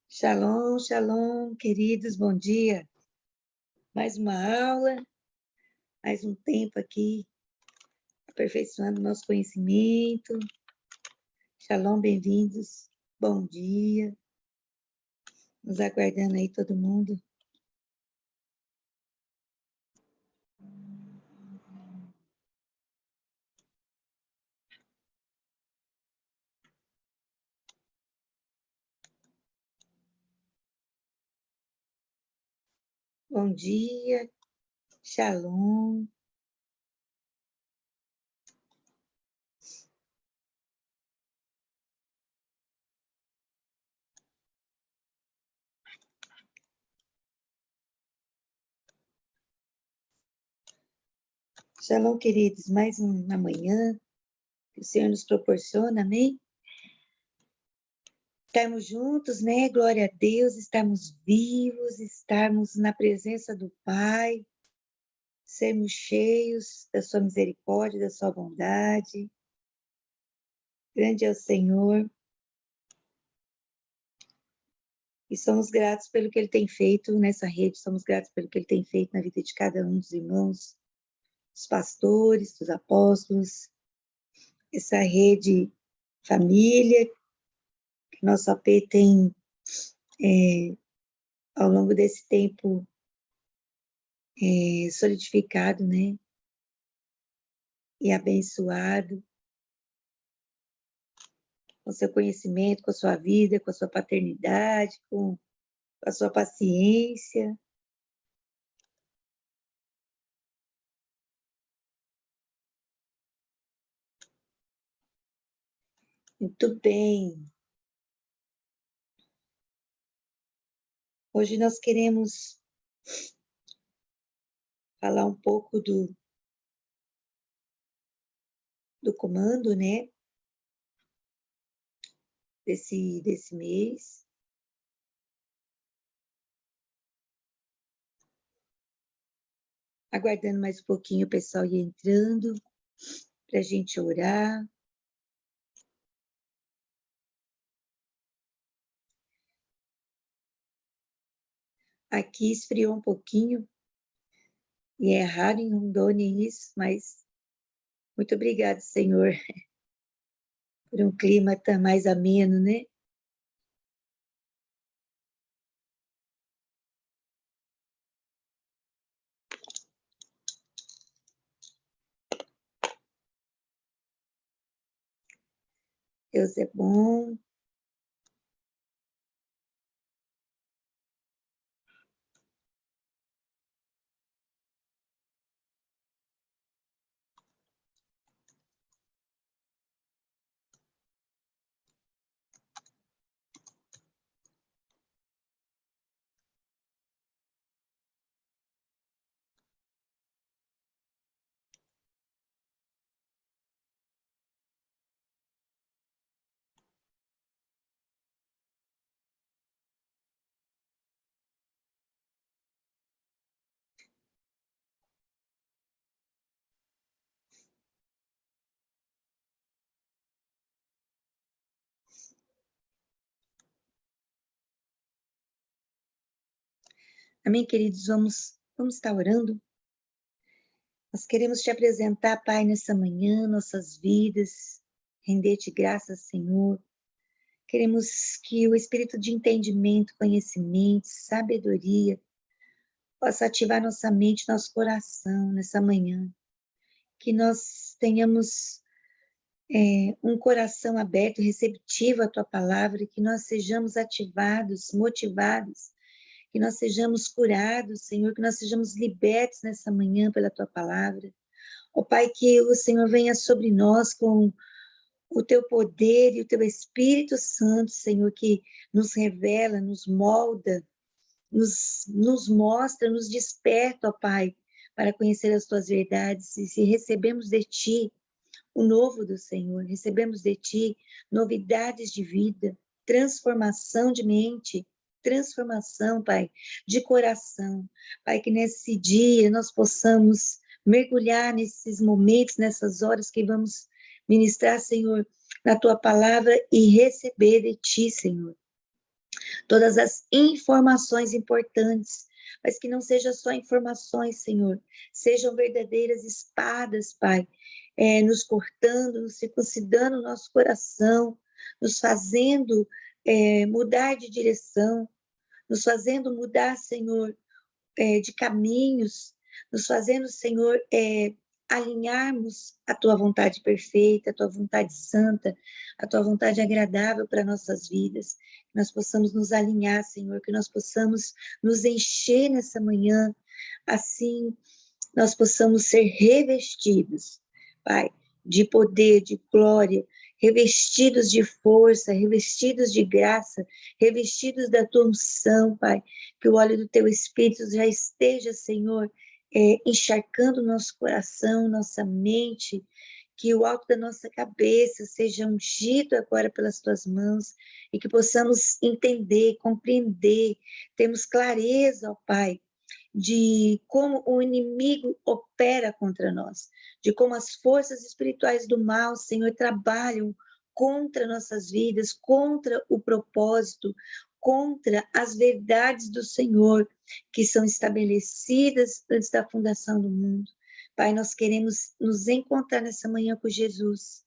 Shalom, shalom, queridos, bom dia. Mais uma aula, mais um tempo aqui, aperfeiçoando nosso conhecimento. Shalom, bem-vindos, bom dia. Nos aguardando aí todo mundo. Bom dia, shalom. Shalom, queridos, mais uma manhã que o Senhor nos proporciona, amém? Estarmos juntos, né? Glória a Deus, estarmos vivos, estarmos na presença do Pai, sermos cheios da sua misericórdia, da sua bondade. Grande é o Senhor. E somos gratos pelo que Ele tem feito nessa rede, somos gratos pelo que Ele tem feito na vida de cada um dos irmãos, dos pastores, dos apóstolos, essa rede família que nosso AP tem, ao longo desse tempo, solidificado, né? E abençoado com seu conhecimento, com a sua vida, com a sua paternidade, com a sua paciência. Muito bem. Hoje nós queremos falar um pouco do comando, né? Desse mês. Aguardando mais um pouquinho o pessoal ir entrando, para a gente orar. Aqui esfriou um pouquinho, e é raro em Rondônia isso, mas muito obrigada, Senhor, por um clima mais ameno, né? Deus é bom. Amém, queridos? Vamos estar orando. Nós queremos te apresentar, Pai, nessa manhã, nossas vidas, render-te graças, Senhor. Queremos que o espírito de entendimento, conhecimento, sabedoria, possa ativar nossa mente, nosso coração nessa manhã. Que nós tenhamos um coração aberto, receptivo à Tua palavra, que nós sejamos ativados, motivados, que nós sejamos curados, Senhor, que nós sejamos libertos nessa manhã pela Tua palavra. Ó Pai, que o Senhor venha sobre nós com o Teu poder e o Teu Espírito Santo, Senhor, que nos revela, nos molda, nos mostra, nos desperta, ó Pai, para conhecer as Tuas verdades. E se recebemos de Ti o novo do Senhor, recebemos de Ti novidades de vida, transformação de mente, transformação, Pai, de coração. Pai, que nesse dia nós possamos mergulhar nesses momentos, nessas horas que vamos ministrar, Senhor, na tua palavra e receber de ti, Senhor, todas as informações importantes, mas que não sejam só informações, Senhor, sejam verdadeiras espadas, Pai, nos cortando, nos circuncidando o nosso coração, nos fazendo mudar de direção, nos fazendo mudar, Senhor, de caminhos, nos fazendo, Senhor, alinharmos a tua vontade perfeita, a tua vontade santa, a tua vontade agradável para nossas vidas. Que nós possamos nos alinhar, Senhor, que nós possamos nos encher nessa manhã, assim nós possamos ser revestidos, Pai, de poder, de glória, revestidos de força, revestidos de graça, revestidos da tua unção, Pai, que o óleo do teu Espírito já esteja, Senhor, encharcando nosso coração, nossa mente, que o alto da nossa cabeça seja ungido agora pelas tuas mãos e que possamos entender, compreender, termos clareza, ó Pai, de como o inimigo opera contra nós, de como as forças espirituais do mal, Senhor, trabalham contra nossas vidas, contra o propósito, contra as verdades do Senhor, que são estabelecidas antes da fundação do mundo. Pai, nós queremos nos encontrar nessa manhã com Jesus,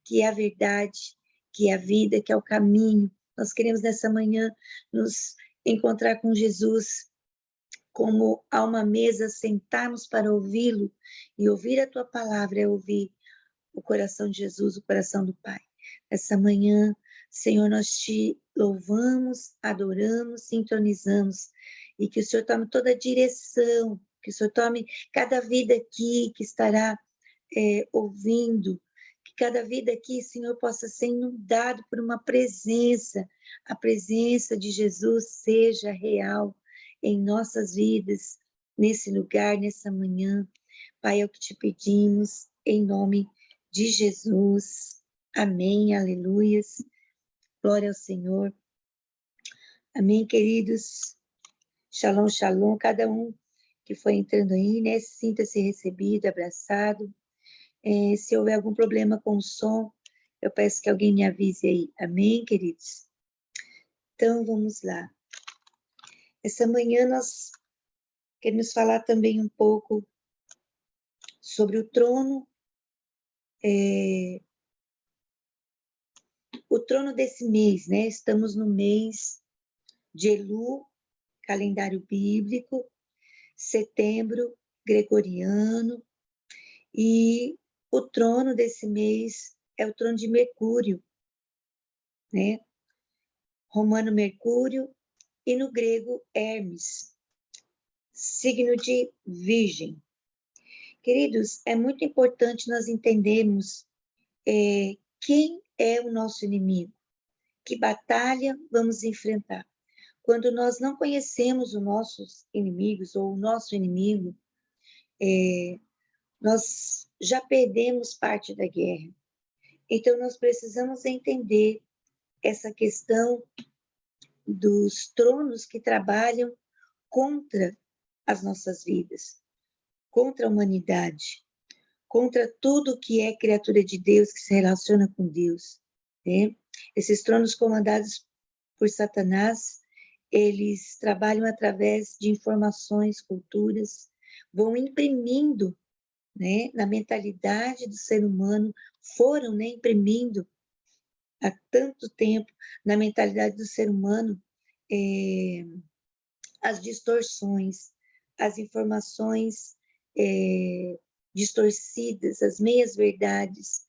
que é a verdade, que é a vida, que é o caminho. Nós queremos nessa manhã nos encontrar com Jesus, como a uma mesa sentarmos para ouvi-lo, e ouvir a tua palavra é ouvir o coração de Jesus, o coração do Pai. Essa manhã, Senhor, nós te louvamos, adoramos, sintonizamos, e que o Senhor tome toda a direção, que o Senhor tome cada vida aqui que estará ouvindo, que cada vida aqui, Senhor, possa ser inundado por uma presença, a presença de Jesus seja real em nossas vidas, nesse lugar, nessa manhã. Pai, é o que te pedimos, em nome de Jesus. Amém, aleluias. Glória ao Senhor. Amém, queridos. Shalom, shalom. Cada um que foi entrando aí, né? Sinta-se recebido, abraçado. Se houver algum problema com o som, eu peço que alguém me avise aí. Amém, queridos? Então, vamos lá. Essa manhã nós queremos falar também um pouco sobre o trono desse mês, né? Estamos no mês de Elu, calendário bíblico, setembro gregoriano, e o trono desse mês é o trono de Mercúrio, né? Romano Mercúrio, e no grego Hermes, signo de Virgem. Queridos, é muito importante nós entendermos quem é o nosso inimigo, que batalha vamos enfrentar. Quando nós não conhecemos os nossos inimigos ou o nosso inimigo, nós já perdemos parte da guerra. Então, nós precisamos entender essa questão dos tronos que trabalham contra as nossas vidas, contra a humanidade, contra tudo que é criatura de Deus, que se relaciona com Deus, né? Esses tronos comandados por Satanás, eles trabalham através de informações, culturas, vão imprimindo, né, na mentalidade do ser humano, foram, né, imprimindo há tanto tempo na mentalidade do ser humano as distorções, as informações distorcidas, as meias-verdades,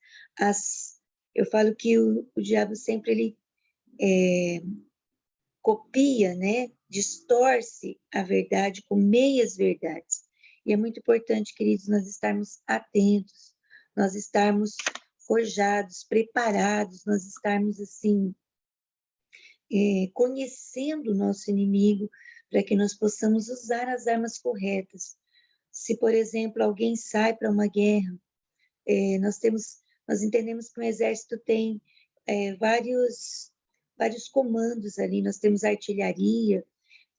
eu falo que o diabo sempre ele copia, né, distorce a verdade com meias-verdades. E é muito importante, queridos, nós estarmos atentos, nós estarmos forjados, preparados, nós estarmos, assim, conhecendo o nosso inimigo, para que nós possamos usar as armas corretas. Se, por exemplo, alguém sai para uma guerra, nós entendemos que o exército tem vários comandos ali, nós temos artilharia,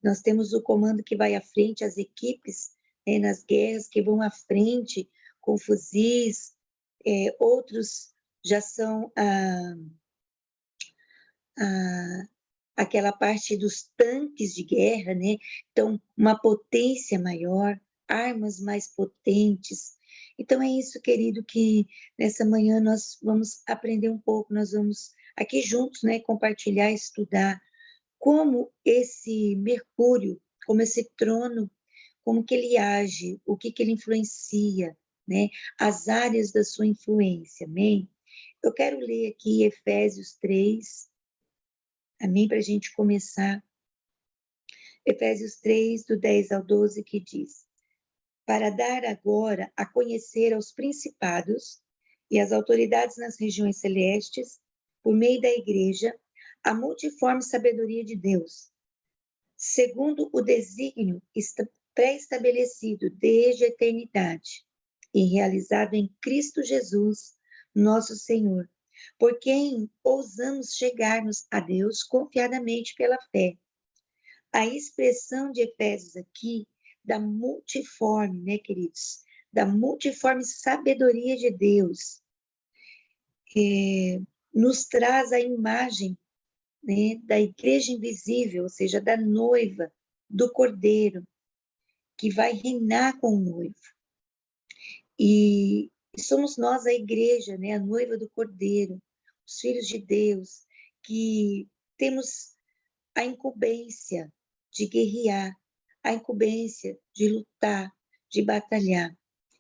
nós temos o comando que vai à frente, as equipes nas guerras que vão à frente com fuzis, outros já são aquela parte dos tanques de guerra, né? Então, uma potência maior, armas mais potentes. Então, é isso, querido, que nessa manhã nós vamos aprender um pouco, nós vamos aqui juntos, né, compartilhar, estudar como esse Mercúrio, como esse trono, como que ele age, o que que ele influencia, né? As áreas da sua influência, amém? Eu quero ler aqui Efésios 3, amém? Para a gente começar. Efésios 3, do 10 ao 12, que diz: para dar agora a conhecer aos principados e às autoridades nas regiões celestes, por meio da igreja, a multiforme sabedoria de Deus, segundo o desígnio pré-estabelecido desde a eternidade e realizado em Cristo Jesus, nosso Senhor, por quem ousamos chegar-nos a Deus confiadamente pela fé. A expressão de Efésios aqui, da multiforme, né, queridos? Da multiforme sabedoria de Deus, nos traz a imagem, né, da igreja invisível, ou seja, da noiva, do cordeiro, que vai reinar com o noivo. E somos nós a igreja, né, a noiva do cordeiro, os filhos de Deus, que temos a incumbência de guerrear, a incumbência de lutar, de batalhar.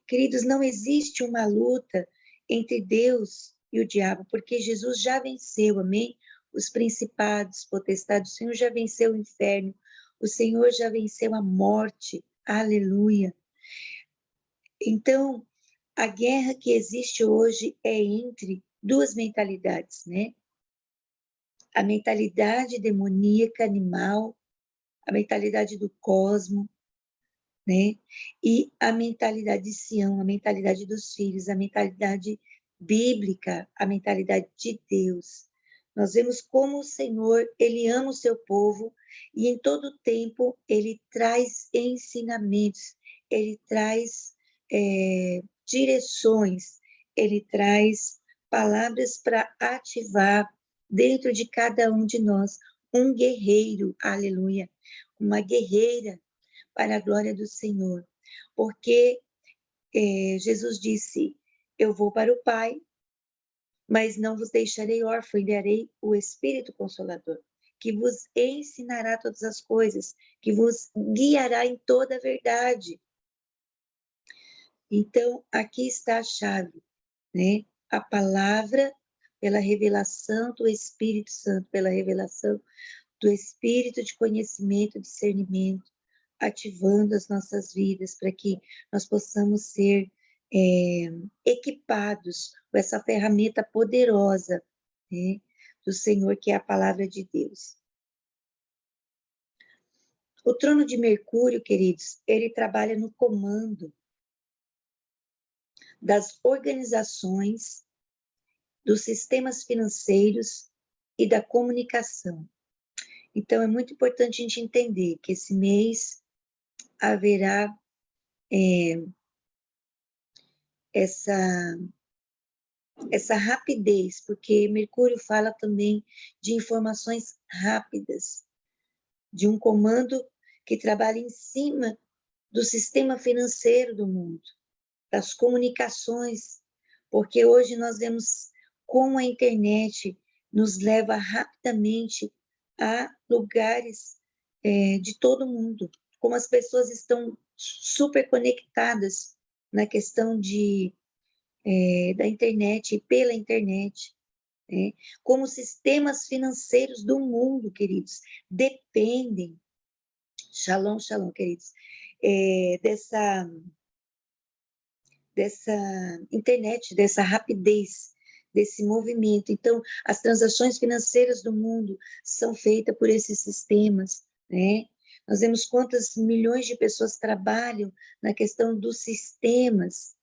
Queridos, não existe uma luta entre Deus e o diabo, porque Jesus já venceu, amém? Os principados, potestades, o Senhor já venceu o inferno, o Senhor já venceu a morte, aleluia. Então, a guerra que existe hoje é entre duas mentalidades, né? A mentalidade demoníaca, animal, a mentalidade do cosmo, né? E a mentalidade de Sião, a mentalidade dos filhos, a mentalidade bíblica, a mentalidade de Deus. Nós vemos como o Senhor, ele ama o seu povo e em todo tempo ele traz ensinamentos, ele traz direções, ele traz palavras para ativar dentro de cada um de nós um guerreiro, aleluia, uma guerreira para a glória do Senhor. Porque Jesus disse: eu vou para o Pai, mas não vos deixarei órfão, darei o Espírito Consolador, que vos ensinará todas as coisas, que vos guiará em toda a verdade. Então, aqui está a chave, né? A palavra pela revelação do Espírito Santo, pela revelação do Espírito de conhecimento, discernimento, ativando as nossas vidas para que nós possamos ser equipados com essa ferramenta poderosa, né, do Senhor, que é a palavra de Deus. O trono de Mercúrio, queridos, ele trabalha no comando das organizações, dos sistemas financeiros e da comunicação. Então, é muito importante a gente entender que esse mês haverá essa rapidez, porque Mercúrio fala também de informações rápidas, de um comando que trabalha em cima do sistema financeiro do mundo, das comunicações, porque hoje nós vemos como a internet nos leva rapidamente a lugares de todo mundo, como as pessoas estão super conectadas na questão da internet e pela internet, né? Como os sistemas financeiros do mundo, queridos, dependem, shalom, shalom, queridos, dessa internet, dessa rapidez, desse movimento. Então, as transações financeiras do mundo são feitas por esses sistemas, né? Nós vemos quantas milhões de pessoas trabalham na questão dos sistemas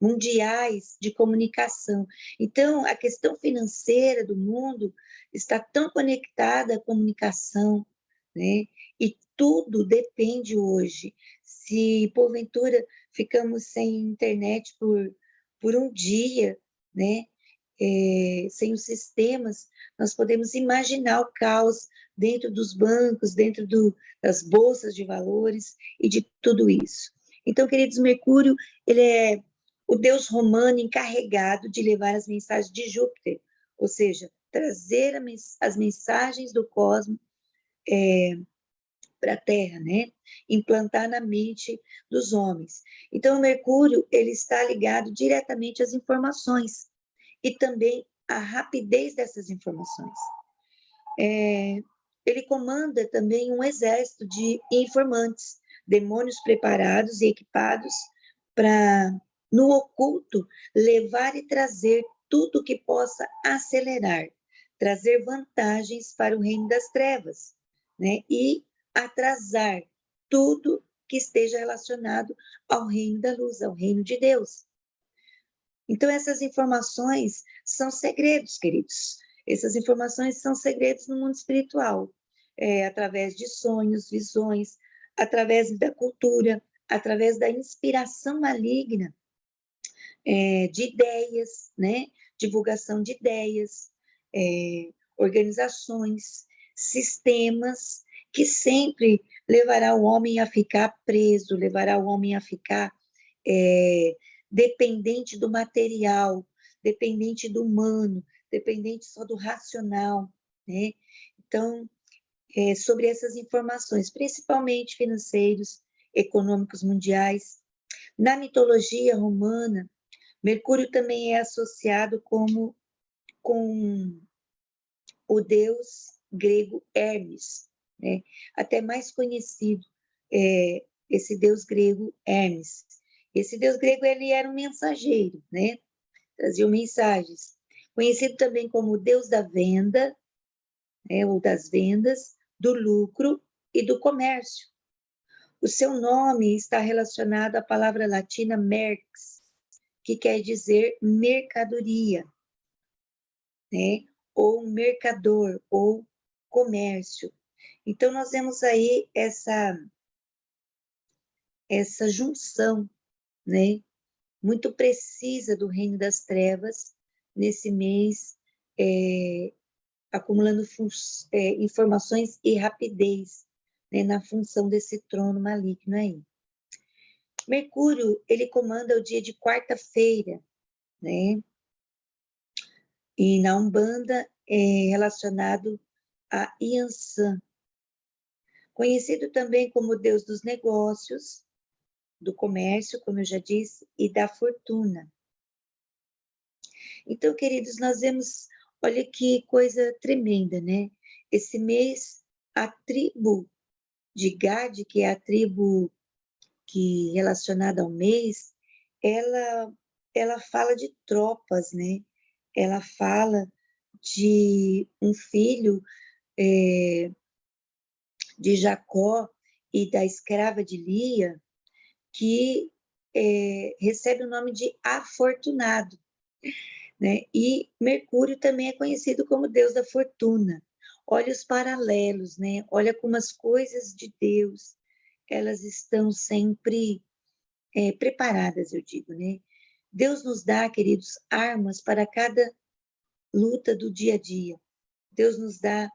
mundiais de comunicação. Então, a questão financeira do mundo está tão conectada à comunicação, né? E tudo depende hoje. Se, porventura, ficamos sem internet por um dia, né? Sem os sistemas, nós podemos imaginar o caos dentro dos bancos, dentro das bolsas de valores e de tudo isso. Então, queridos, Mercúrio, ele é o deus romano encarregado de levar as mensagens de Júpiter, ou seja, trazer as mensagens do cosmos para a Terra, né? Implantar na mente dos homens. Então, o Mercúrio, ele está ligado diretamente às informações e também à rapidez dessas informações. Ele comanda também um exército de informantes, demônios preparados e equipados para, no oculto, levar e trazer tudo que possa acelerar, trazer vantagens para o reino das trevas, né? E atrasar tudo que esteja relacionado ao reino da luz, ao reino de Deus. Então, essas informações são segredos, queridos. Essas informações são segredos no mundo espiritual, através de sonhos, visões, através da cultura, através da inspiração maligna, de ideias, né? Divulgação de ideias, organizações, sistemas que sempre levará o homem a ficar preso, levará o homem a ficar dependente do material, dependente do humano, dependente só do racional, né? Então, sobre essas informações, principalmente financeiros, econômicos mundiais. Na mitologia romana, Mercúrio também é associado com o deus grego Hermes, né? Até mais conhecido, esse deus grego Hermes. Esse deus grego, ele era um mensageiro, né? Trazia mensagens. Conhecido também como o deus da venda, né? Ou das vendas, do lucro e do comércio. O seu nome está relacionado à palavra latina merx, que quer dizer mercadoria, né? Ou mercador, ou comércio. Então, nós vemos aí essa junção, né? Muito precisa do reino das trevas, nesse mês, acumulando informações e rapidez, né? Na função desse trono maligno aí. Mercúrio, ele comanda o dia de quarta-feira, né? E na Umbanda é relacionado a Iansã, conhecido também como Deus dos negócios, do comércio, como eu já disse, e da fortuna. Então, queridos, nós vemos, olha que coisa tremenda, né? Esse mês, a tribo de Gad, que é a tribo que relacionada ao mês, ela fala de tropas, né? Ela fala de um filho de Jacó e da escrava de Lia, que recebe o nome de afortunado, né? E Mercúrio também é conhecido como deus da fortuna. Olha os paralelos, né? Olha como as coisas de Deus, elas estão sempre preparadas, eu digo, né? Deus nos dá, queridos, armas para cada luta do dia a dia. Deus nos dá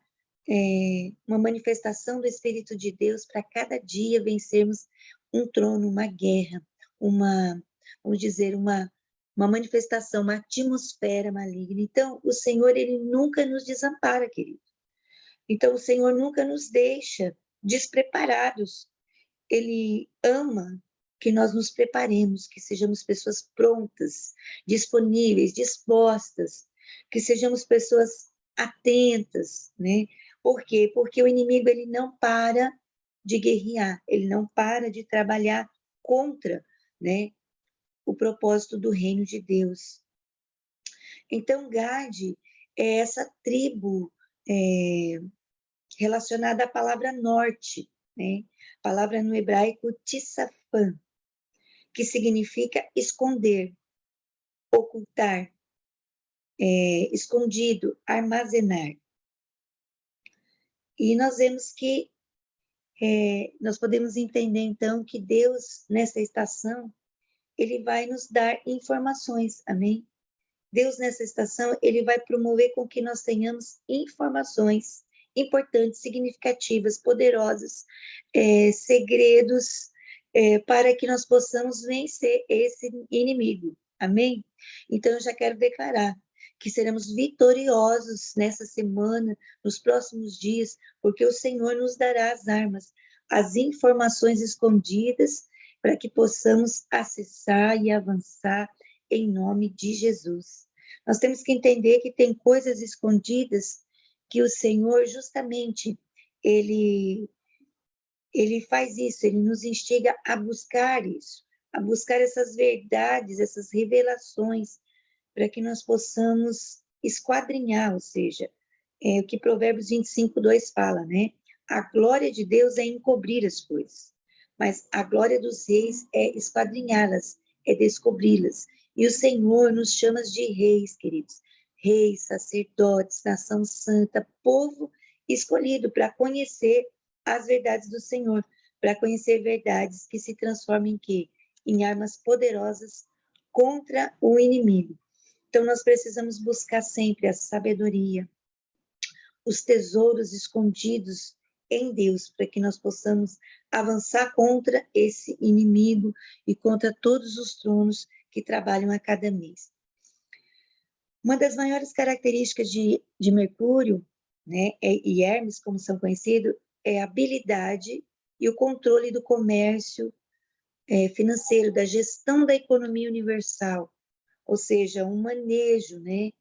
uma manifestação do Espírito de Deus para cada dia vencermos um trono, uma guerra, vamos dizer, uma manifestação, uma atmosfera maligna. Então, o Senhor, ele nunca nos desampara, querido. Então, o Senhor nunca nos deixa despreparados. Ele ama que nós nos preparemos, que sejamos pessoas prontas, disponíveis, dispostas, que sejamos pessoas atentas, né? Por quê? Porque o inimigo, ele não para de guerrear, ele não para de trabalhar contra, né, o propósito do reino de Deus. Então, Gad é essa tribo relacionada à palavra norte, né? Palavra no hebraico tissafã, que significa esconder, ocultar, escondido, armazenar. E nós vemos que nós podemos entender, então, que Deus, nessa estação, ele vai nos dar informações, amém? Deus, nessa estação, ele vai promover com que nós tenhamos informações importantes, significativas, poderosas, segredos, para que nós possamos vencer esse inimigo. Amém? Então, eu já quero declarar que seremos vitoriosos nessa semana, nos próximos dias, porque o Senhor nos dará as armas, as informações escondidas, para que possamos acessar e avançar em nome de Jesus. Nós temos que entender que tem coisas escondidas que o Senhor, justamente, ele faz isso, ele nos instiga a buscar isso, a buscar essas verdades, essas revelações, para que nós possamos esquadrinhar, ou seja, o que Provérbios 25:2 fala, né? A glória de Deus é encobrir as coisas, mas a glória dos reis é esquadrinhá-las, é descobri-las. E o Senhor nos chama de reis, queridos, reis, sacerdotes, nação santa, povo escolhido para conhecer as verdades do Senhor, para conhecer verdades que se transformam em quê? Em armas poderosas contra o inimigo. Então, nós precisamos buscar sempre a sabedoria, os tesouros escondidos em Deus, para que nós possamos avançar contra esse inimigo e contra todos os tronos que trabalham a cada mês. Uma das maiores características de Mercúrio, né, e Hermes, como são conhecidos, é a habilidade e o controle do comércio financeiro, da gestão da economia universal, ou seja, um manejo, né,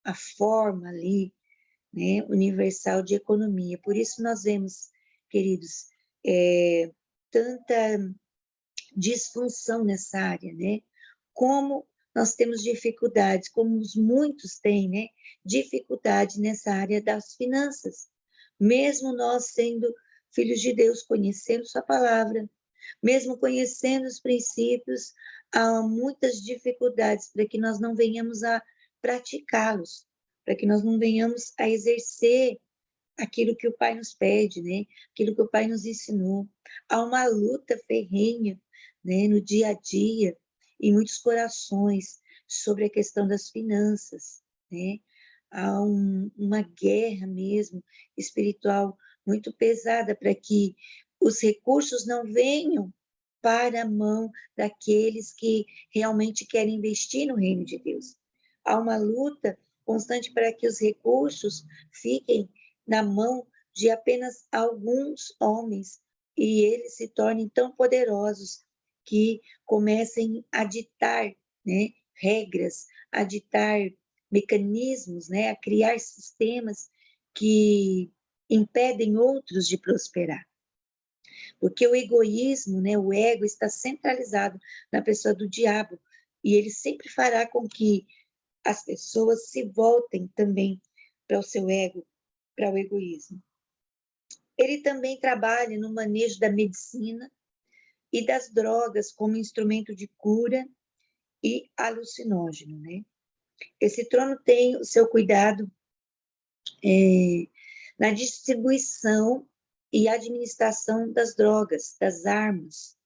a forma ali, né, universal de economia. Por isso nós vemos, queridos, tanta disfunção nessa área, né? Como nós temos dificuldades, como muitos têm, né? Dificuldade nessa área das finanças. Mesmo nós sendo filhos de Deus, conhecendo sua palavra, mesmo conhecendo os princípios, há muitas dificuldades para que nós não venhamos a praticá-los, para que nós não venhamos a exercer aquilo que o Pai nos pede, né? Aquilo que o Pai nos ensinou. Há uma luta ferrenha, né, no dia a dia, em muitos corações, sobre a questão das finanças, né? Há uma guerra mesmo espiritual muito pesada para que os recursos não venham para a mão daqueles que realmente querem investir no reino de Deus. Há uma luta constante para que os recursos fiquem na mão de apenas alguns homens e eles se tornem tão poderosos que comecem a ditar, né, regras, a ditar mecanismos, né, a criar sistemas que impedem outros de prosperar. Porque o egoísmo, né, o ego está centralizado na pessoa do diabo e ele sempre fará com que as pessoas se voltem também para o seu ego, para o egoísmo. Ele também trabalha no manejo da medicina e das drogas como instrumento de cura e alucinógeno, né? Esse trono tem o seu cuidado na distribuição e administração das drogas, das armas.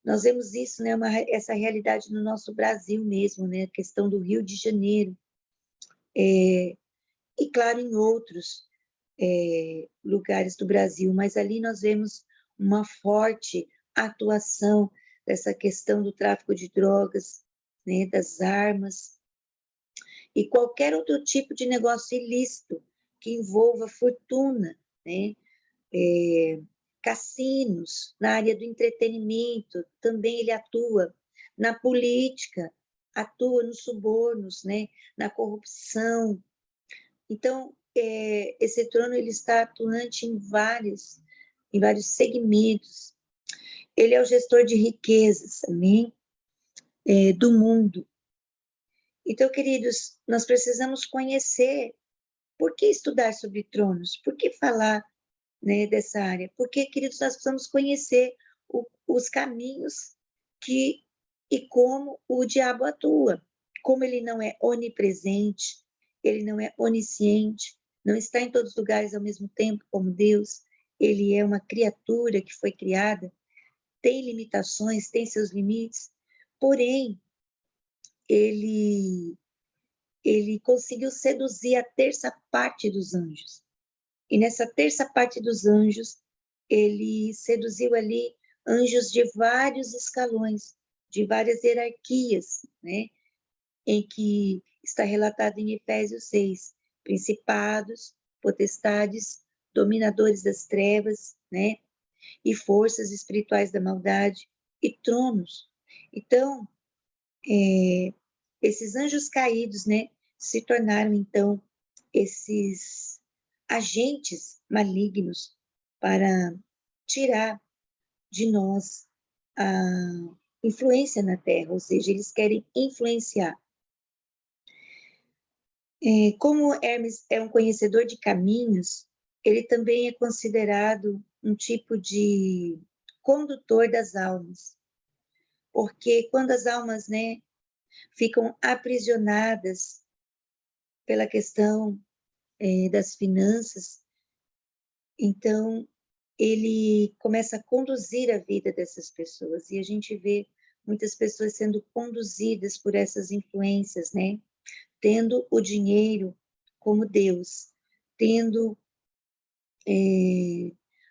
Nós vemos isso, né, essa realidade no nosso Brasil mesmo, né, a questão do Rio de Janeiro, e claro, em outros lugares do Brasil, mas ali nós vemos uma forte atuação dessa questão do tráfico de drogas, né, das armas, e qualquer outro tipo de negócio ilícito que envolva fortuna, né, cassinos, na área do entretenimento, também ele atua, na política, atua nos subornos, né, na corrupção. Então, esse trono ele está atuante em vários segmentos. Ele é o gestor de riquezas, amém? Do mundo. Então, queridos, nós precisamos conhecer por que estudar sobre tronos, por que falar, né, dessa área, porque, queridos, nós precisamos conhecer os caminhos e como o diabo atua, como ele não é onipresente, ele não é onisciente, não está em todos os lugares ao mesmo tempo como Deus, ele é uma criatura que foi criada, tem limitações, tem seus limites, porém, ele conseguiu seduzir a terça parte dos anjos. E nessa terça parte dos anjos, ele seduziu ali anjos de vários escalões, de várias hierarquias, né? Em que está relatado em Efésios 6, principados, potestades, dominadores das trevas, né? E forças espirituais da maldade e tronos. Então, esses anjos caídos, né, se tornaram então esses agentes malignos para tirar de nós a influência na Terra, ou seja, eles querem influenciar. Como Hermes é um conhecedor de caminhos, ele também é considerado um tipo de condutor das almas, porque quando as almas, né, ficam aprisionadas pela questão das finanças, então ele começa a conduzir a vida dessas pessoas, e a gente vê muitas pessoas sendo conduzidas por essas influências, né? Tendo o dinheiro como Deus, tendo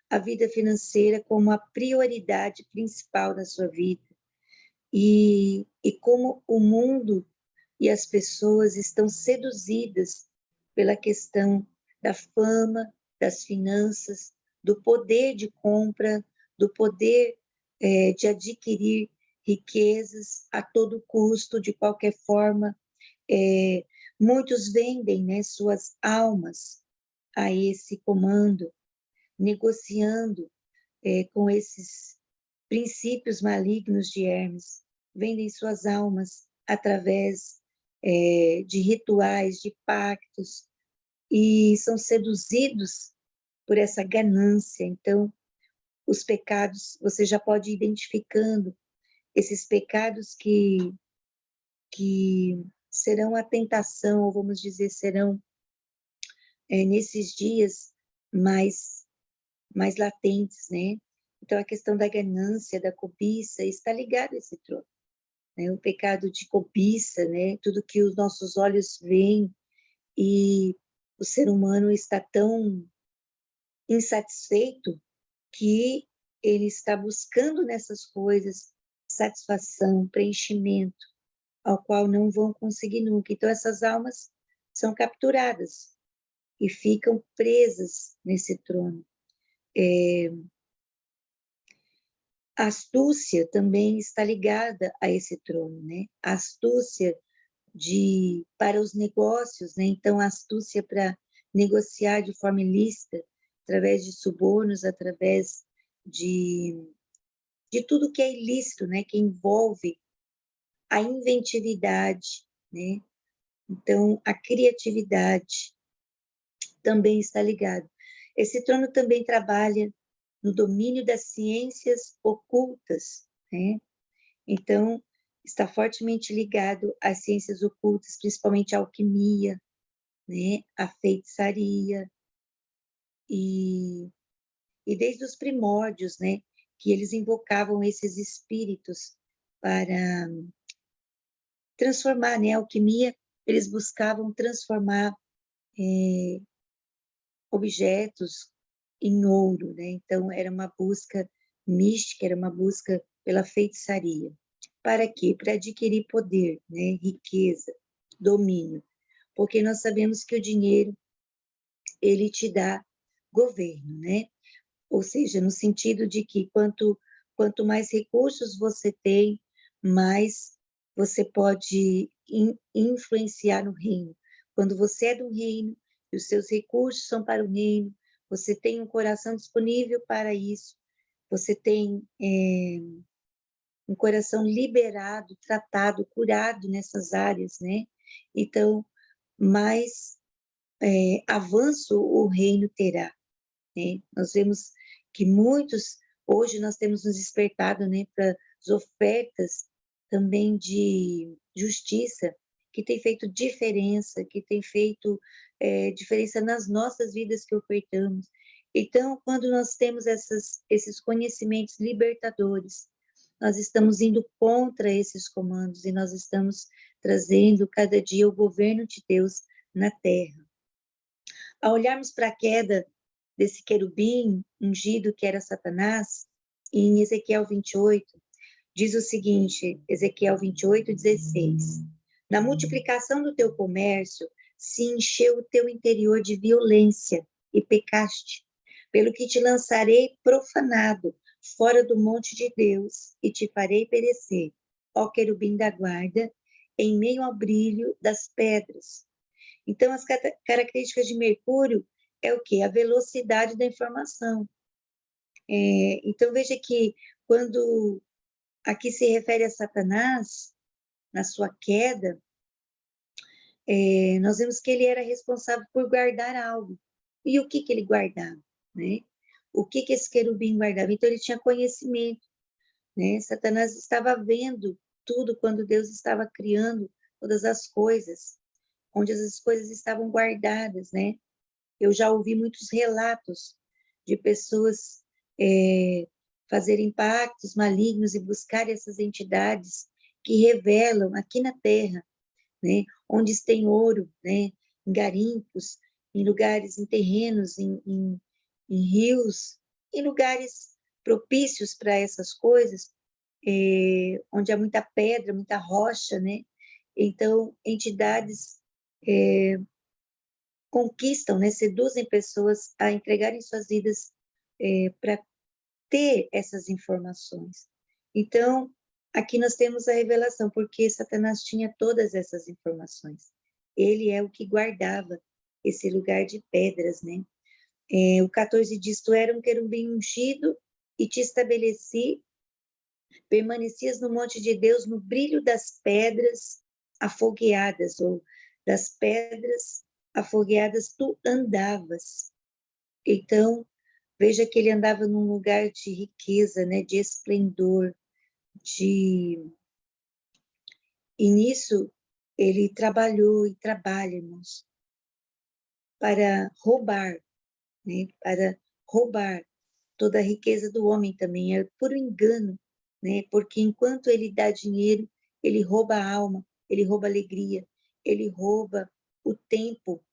a vida financeira como a prioridade principal da sua vida, e como o mundo e as pessoas estão seduzidas pela questão da fama, das finanças, do poder de compra, do poder de adquirir riquezas a todo custo, de qualquer forma. Muitos vendem, né, suas almas a esse comando, negociando com esses princípios malignos de Hermes, vendem suas almas através de rituais, de pactos, e são seduzidos por essa ganância. Então, os pecados, você já pode ir identificando esses pecados que serão a tentação, ou vamos dizer, serão nesses dias mais latentes, né? Então, a questão da ganância, da cobiça, está ligada a esse trono, né? O pecado de cobiça, né? Tudo que os nossos olhos veem, e o ser humano está tão insatisfeito que ele está buscando nessas coisas satisfação, preenchimento, ao qual não vão conseguir nunca. Então, essas almas são capturadas e ficam presas nesse trono. A astúcia também está ligada a esse trono, né? A astúcia para os negócios, né? Então, a astúcia para negociar de forma ilícita, através de subornos, através de tudo que é ilícito, né? Que envolve a inventividade, né? Então, a criatividade também está ligada. Esse trono também trabalha no domínio das ciências ocultas, né? Então, está fortemente ligado às ciências ocultas, principalmente a alquimia, né? A feitiçaria, e desde os primórdios, né? Que eles invocavam esses espíritos para transformar, né? A alquimia, eles buscavam transformar objetos em ouro, né? Então, era uma busca mística, era uma busca pela feitiçaria. Para quê? Para adquirir poder, né? Riqueza, domínio. Porque nós sabemos que o dinheiro, ele te dá governo, né? Ou seja, no sentido de que quanto mais recursos você tem, mais você pode influenciar no reino. Quando você é do reino, e os seus recursos são para o reino, você tem um coração disponível para isso, você tem um coração liberado, tratado, curado nessas áreas, né? Então, mais avanço o reino terá, né? Nós vemos que muitos, hoje nós temos nos despertado, né, para as ofertas também de justiça, que tem feito diferença, que tem feito diferença nas nossas vidas que ofertamos. Então, quando nós temos esses conhecimentos libertadores, nós estamos indo contra esses comandos e nós estamos trazendo cada dia o governo de Deus na terra. Ao olharmos para a queda desse querubim ungido que era Satanás, em Ezequiel 28, diz o seguinte, Ezequiel 28, 16. Na multiplicação do teu comércio, se encheu o teu interior de violência e pecaste, pelo que te lançarei profanado fora do monte de Deus e te farei perecer, ó querubim da guarda, em meio ao brilho das pedras. Então, as características de Mercúrio é o quê? A velocidade da informação. Então, veja que quando aqui se refere a Satanás, na sua queda, nós vemos que ele era responsável por guardar algo. E o que ele guardava? Né? O que esse querubim guardava? Então, ele tinha conhecimento. Né? Satanás estava vendo tudo quando Deus estava criando todas as coisas, onde as coisas estavam guardadas, né? Eu já ouvi muitos relatos de pessoas fazerem pactos malignos e buscar essas entidades que revelam aqui na Terra, né? Onde tem ouro, né? Em garimpos, em lugares, em terrenos, em rios, em lugares propícios para essas coisas, onde há muita pedra, muita rocha, né? Então, entidades conquistam, né? Seduzem pessoas a entregarem suas vidas para ter essas informações. Então, aqui nós temos a revelação, porque Satanás tinha todas essas informações. Ele é o que guardava esse lugar de pedras, né? O 14 diz, tu era um querubim ungido e te estabeleci, permanecias no monte de Deus no brilho das pedras afogueadas, ou das pedras afogueadas tu andavas. Então, veja que ele andava num lugar de riqueza, né, de esplendor, e nisso ele trabalhou e trabalha, irmãos, para roubar, né, para roubar toda a riqueza do homem também, é puro engano, né, porque enquanto ele dá dinheiro, ele rouba a alma, ele rouba a alegria, ele rouba o tempo,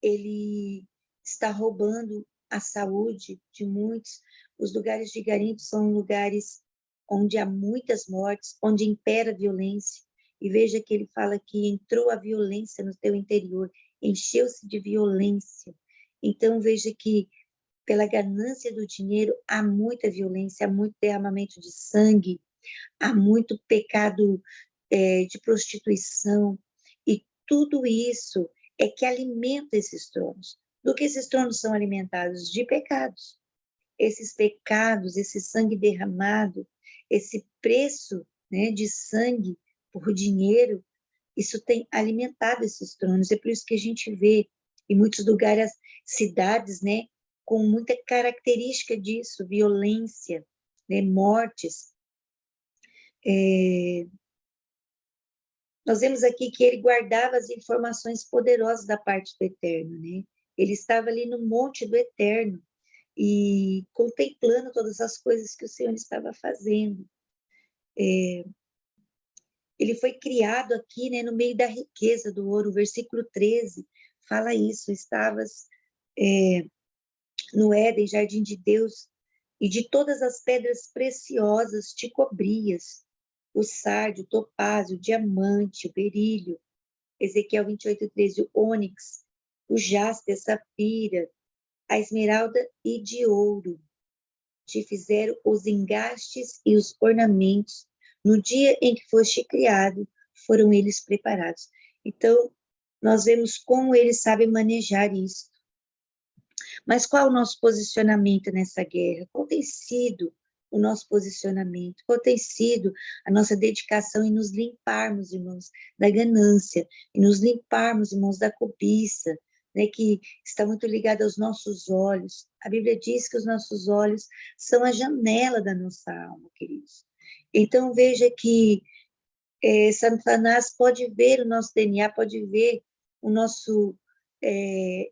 ele está roubando a saúde de muitos. Os lugares de garimpo são lugares onde há muitas mortes, onde impera a violência. E veja que ele fala que entrou a violência no teu interior, encheu-se de violência. Então veja que pela ganância do dinheiro há muita violência, há muito derramamento de sangue, há muito pecado de prostituição, e tudo isso é que alimenta esses tronos. Do que esses tronos são alimentados? De pecados. Esses pecados, esse sangue derramado, esse preço, né, de sangue por dinheiro, isso tem alimentado esses tronos. É por isso que a gente vê em muitos lugares, cidades, né, com muita característica disso, violência, né, mortes. Nós vemos aqui que ele guardava as informações poderosas da parte do Eterno, né? Ele estava ali no monte do Eterno e contemplando todas as coisas que o Senhor estava fazendo. Ele foi criado aqui, né, no meio da riqueza do ouro. O versículo 13 fala isso, estavas no Éden, jardim de Deus, e de todas as pedras preciosas te cobrias, o sárdio, o topázio, o diamante, o berílio, Ezequiel 28, 13, o ônix, o jaspe, a safira, a esmeralda e de ouro. Te fizeram os engastes e os ornamentos. No dia em que foste criado, foram eles preparados. Então, nós vemos como ele sabe manejar isso. Mas qual é o nosso posicionamento nessa guerra? Qual tem sido o nosso posicionamento? Qual tem sido a nossa dedicação em nos limparmos, irmãos, da ganância, em nos limparmos, irmãos, da cobiça, né, que está muito ligada aos nossos olhos. A Bíblia diz que os nossos olhos são a janela da nossa alma, queridos. Então, veja que Satanás pode ver o nosso DNA, pode ver o nosso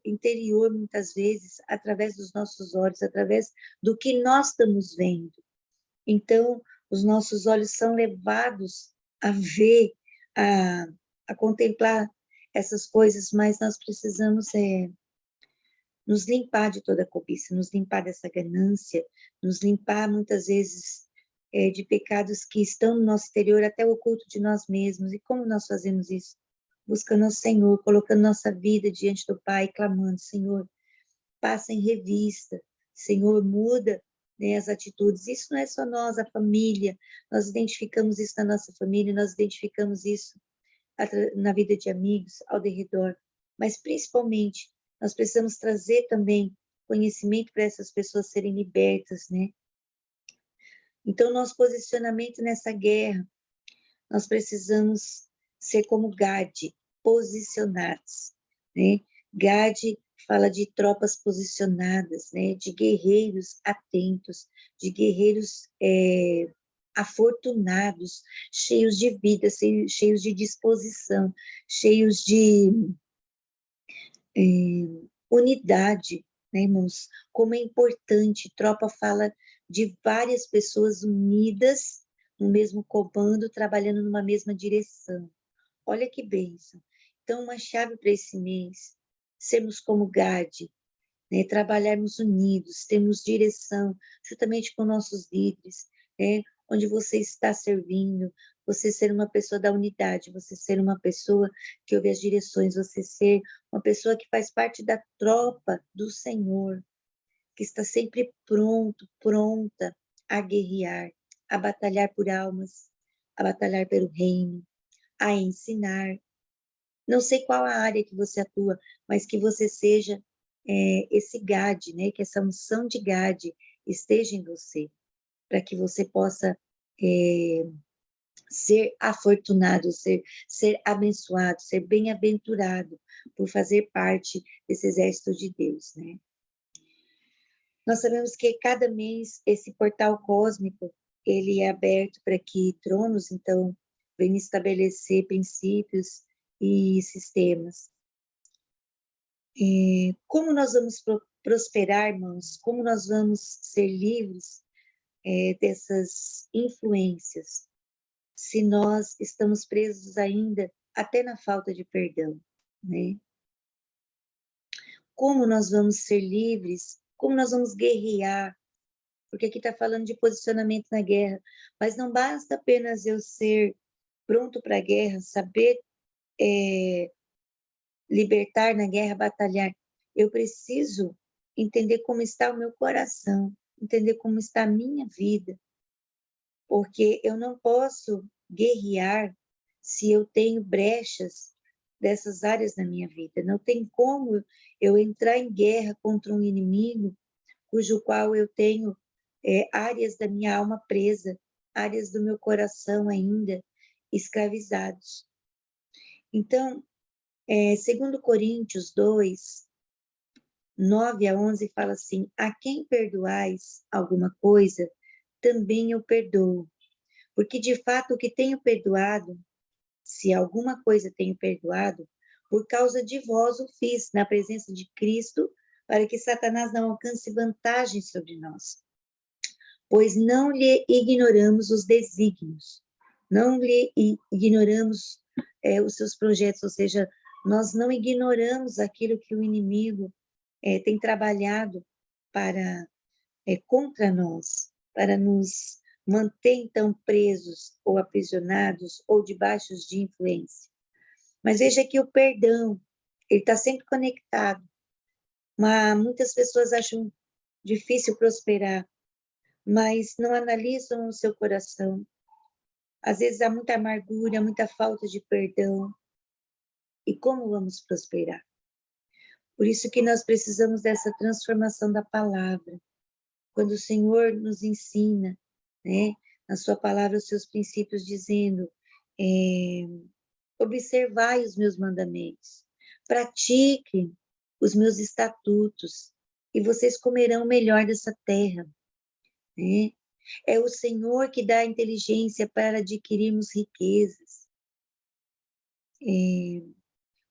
interior, muitas vezes, através dos nossos olhos, através do que nós estamos vendo. Então, os nossos olhos são levados a ver a contemplar essas coisas, mas nós precisamos nos limpar de toda a cobiça, nos limpar dessa ganância, nos limpar muitas vezes de pecados que estão no nosso interior, até o oculto de nós mesmos. E como nós fazemos isso? Buscando o Senhor, colocando nossa vida diante do Pai, clamando: Senhor, passa em revista, Senhor, muda, né, as atitudes. Isso não é só nós, a família, nós identificamos isso na nossa família, nós identificamos isso na vida de amigos, ao redor, mas principalmente nós precisamos trazer também conhecimento para essas pessoas serem libertas, né? Então, nosso posicionamento nessa guerra, nós precisamos ser como Gade, posicionados, né? Gade fala de tropas posicionadas, né? De guerreiros atentos, de guerreiros afortunados, cheios de vida, cheios de disposição, cheios de unidade, né, irmãos? Como é importante, tropa fala de várias pessoas unidas no mesmo comando, trabalhando numa mesma direção. Olha que bênção. Então, uma chave para esse mês, sermos como Gade, né, trabalharmos unidos, termos direção, juntamente com nossos líderes, né, onde você está servindo, você ser uma pessoa da unidade, você ser uma pessoa que ouve as direções, você ser uma pessoa que faz parte da tropa do Senhor, que está sempre pronto, pronta a guerrear, a batalhar por almas, a batalhar pelo reino, a ensinar. Não sei qual a área que você atua, mas que você seja esse Gade, né? Que essa unção de Gade esteja em você, para que você possa ser afortunado, ser abençoado, ser bem-aventurado por fazer parte desse exército de Deus, né? Nós sabemos que cada mês esse portal cósmico, ele é aberto para que tronos, então, venham estabelecer princípios e sistemas. Como nós vamos prosperar, irmãos? Como nós vamos ser livres dessas influências, se nós estamos presos ainda até na falta de perdão, né? Como nós vamos ser livres? Como nós vamos guerrear? Porque aqui está falando de posicionamento na guerra, mas não basta apenas eu ser pronto para a guerra, saber libertar na guerra, batalhar. Eu preciso entender como está o meu coração, entender como está a minha vida, porque eu não posso guerrear se eu tenho brechas dessas áreas na minha vida. Não tem como eu entrar em guerra contra um inimigo cujo qual eu tenho áreas da minha alma presa, áreas do meu coração ainda escravizados. Então, segundo Coríntios 2, 9 a 11 fala assim: a quem perdoais alguma coisa, também eu perdoo. Porque de fato o que tenho perdoado, se alguma coisa tenho perdoado, por causa de vós o fiz na presença de Cristo, para que Satanás não alcance vantagem sobre nós. Pois não lhe ignoramos os desígnios, não lhe ignoramos os seus projetos, ou seja, nós não ignoramos aquilo que o inimigo tem trabalhado para contra nós, para nos manter então presos ou aprisionados ou debaixo de influência. Mas veja que o perdão, ele está sempre conectado. Mas muitas pessoas acham difícil prosperar, mas não analisam o seu coração. Às vezes há muita amargura, muita falta de perdão. E como vamos prosperar? Por isso que nós precisamos dessa transformação da palavra. Quando o Senhor nos ensina, né, na sua palavra, os seus princípios, dizendo, observai os meus mandamentos, pratiquem os meus estatutos, e vocês comerão o melhor dessa terra, né? É o Senhor que dá a inteligência para adquirirmos riquezas.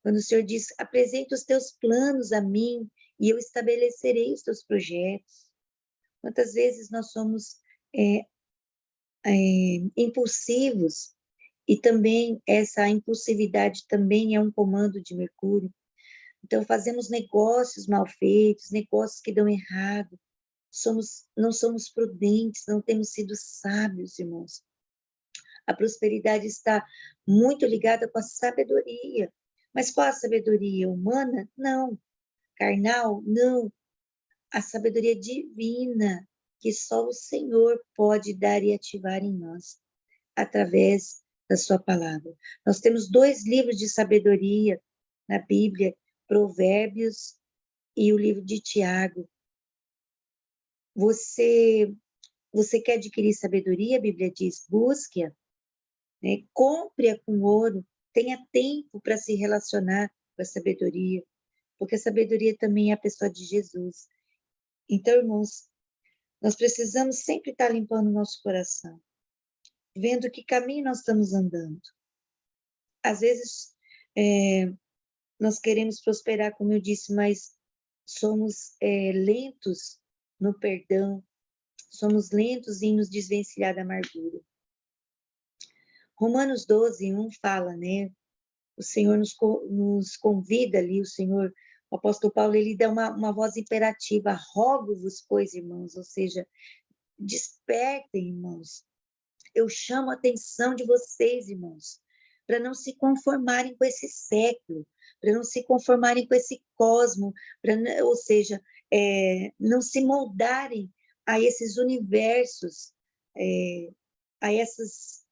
Quando o Senhor diz, apresenta os teus planos a mim, e eu estabelecerei os teus projetos. Quantas vezes nós somos impulsivos E também essa impulsividade também é um comando de Mercúrio. Então, fazemos negócios mal feitos, negócios que dão errado. Não somos prudentes, não temos sido sábios, irmãos. A prosperidade está muito ligada com a sabedoria. Mas qual a sabedoria humana? Não. Carnal? Não. A sabedoria divina, que só o Senhor pode dar e ativar em nós, através da sua palavra. Nós temos 2 livros de sabedoria na Bíblia, Provérbios e o livro de Tiago. Você quer adquirir sabedoria? A Bíblia diz, busque-a, né? Compre-a com ouro, tenha tempo para se relacionar com a sabedoria, porque a sabedoria também é a pessoa de Jesus. Então, irmãos, nós precisamos sempre estar limpando o nosso coração, vendo que caminho nós estamos andando. Às vezes, nós queremos prosperar, como eu disse, mas somos lentos no perdão, somos lentos em nos desvencilhar da amargura. Romanos 12:1 fala, né? O Senhor nos convida ali, o apóstolo Paulo, ele dá uma voz imperativa, rogo-vos, pois, irmãos, ou seja, despertem, irmãos. Eu chamo a atenção de vocês, irmãos, para não se conformarem com esse século, para não se conformarem com esse cosmo, ou seja, não se moldarem a esses universos, a essas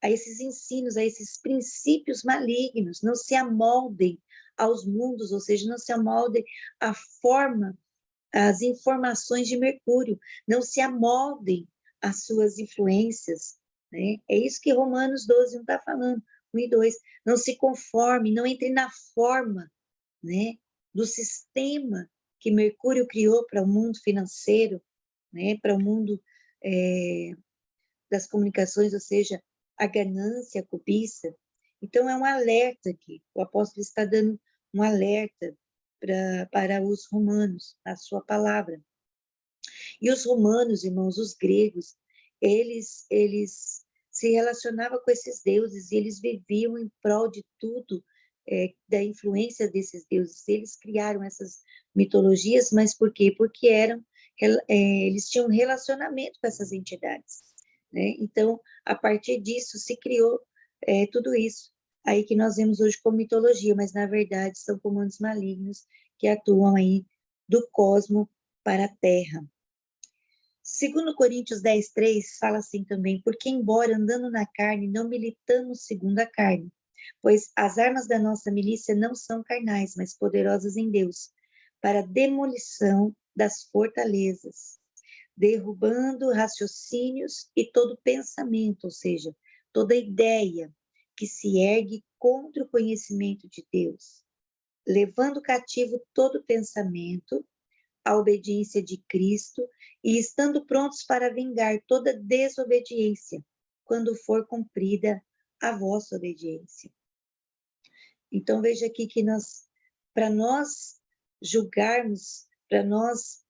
a esses ensinos, a esses princípios malignos, não se amoldem aos mundos, ou seja, não se amoldem à forma, às informações de Mercúrio, não se amoldem às suas influências, né? É isso que Romanos 12:1 está falando, 1 e 2. Não se conforme, não entre na forma, né, do sistema que Mercúrio criou para o mundo financeiro, né, para o mundo das comunicações, ou seja, a ganância, a cobiça. Então, é um alerta aqui. O apóstolo está dando um alerta para os romanos, a sua palavra. E os romanos, irmãos, os gregos, eles se relacionavam com esses deuses e eles viviam em prol de tudo, da influência desses deuses. Eles criaram essas mitologias, mas por quê? Porque eles tinham um relacionamento com essas entidades, né? Então, a partir disso, se criou tudo isso aí que nós vemos hoje como mitologia, mas na verdade são comandos malignos que atuam aí do cosmo para a Terra. Segundo Coríntios 10:3 fala assim também, porque embora andando na carne, não militamos segundo a carne, pois as armas da nossa milícia não são carnais, mas poderosas em Deus, para a demolição das fortalezas, derrubando raciocínios e todo pensamento, ou seja, toda ideia que se ergue contra o conhecimento de Deus, levando cativo todo pensamento à obediência de Cristo e estando prontos para vingar toda desobediência, quando for cumprida a vossa obediência. Então veja aqui que para nós julgarmos, para nós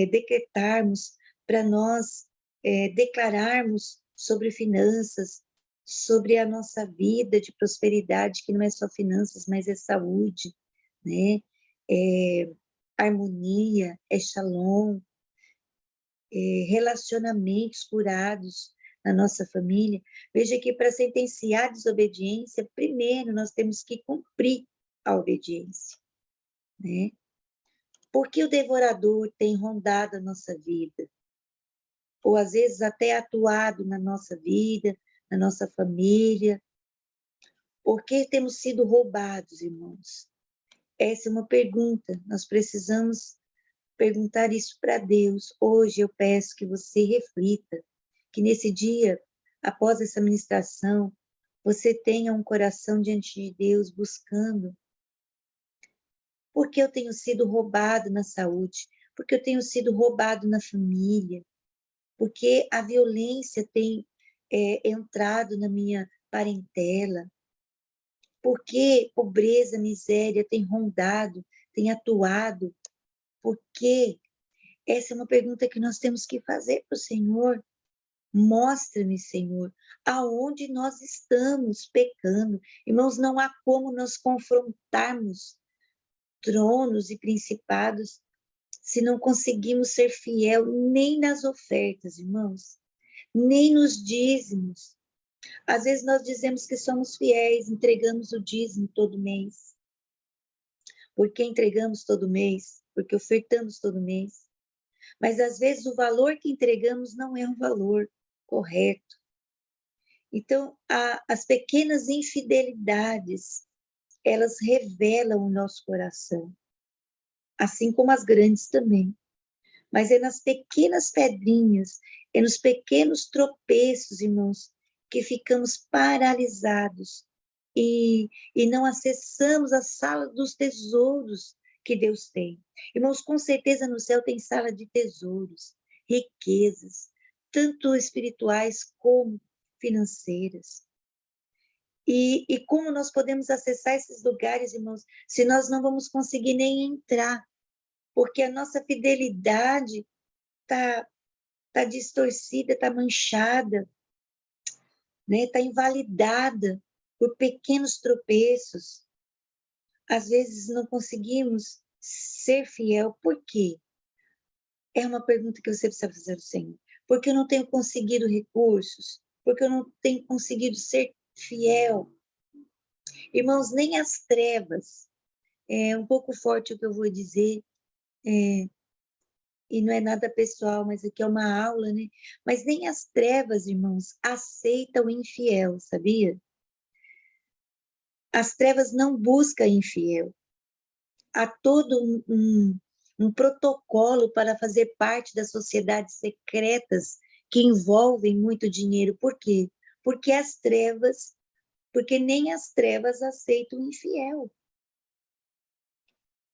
decretarmos, para nós declararmos sobre finanças, sobre a nossa vida de prosperidade, que não é só finanças, mas é saúde, né? Harmonia, shalom, relacionamentos curados na nossa família. Veja que para sentenciar a desobediência, primeiro nós temos que cumprir a obediência, né? Porque o devorador tem rondado a nossa vida, ou às vezes até atuado na nossa vida, na nossa família, porque temos sido roubados, irmãos? Essa é uma pergunta, nós precisamos perguntar isso para Deus. Hoje eu peço que você reflita, que nesse dia, após essa ministração, você tenha um coração diante de Deus buscando. Porque eu tenho sido roubado na saúde, porque eu tenho sido roubado na família, porque a violência tem entrado na minha parentela, porque pobreza, miséria tem rondado, tem atuado, porque essa é uma pergunta que nós temos que fazer para o Senhor. Mostra-me, Senhor, aonde nós estamos pecando. Irmãos, não há como nós confrontarmos tronos e principados se não conseguimos ser fiel nem nas ofertas, irmãos, nem nos dízimos. Às vezes nós dizemos que somos fiéis, entregamos o dízimo todo mês. Por que entregamos todo mês? Porque ofertamos todo mês. Mas às vezes o valor que entregamos não é um valor correto. Então, as pequenas infidelidades, elas revelam o nosso coração, assim como as grandes também. Mas é nas pequenas pedrinhas, é nos pequenos tropeços, irmãos, que ficamos paralisados e não acessamos a sala dos tesouros que Deus tem. Irmãos, com certeza no céu tem sala de tesouros, riquezas, tanto espirituais como financeiras. E como nós podemos acessar esses lugares, irmãos, se nós não vamos conseguir nem entrar, porque a nossa fidelidade tá distorcida, tá manchada, né? Tá invalidada por pequenos tropeços. Às vezes não conseguimos ser fiel. Por quê? É uma pergunta que você precisa fazer ao Senhor. Porque eu não tenho conseguido recursos? Porque eu não tenho conseguido ser fiel? Irmãos, nem as trevas, é um pouco forte o que eu vou dizer, e não é nada pessoal, mas aqui é uma aula, né? Mas nem as trevas, irmãos, aceitam o infiel, sabia? As trevas não buscam infiel. Há todo um protocolo para fazer parte das sociedades secretas que envolvem muito dinheiro. Por quê? Porque nem as trevas aceitam o infiel.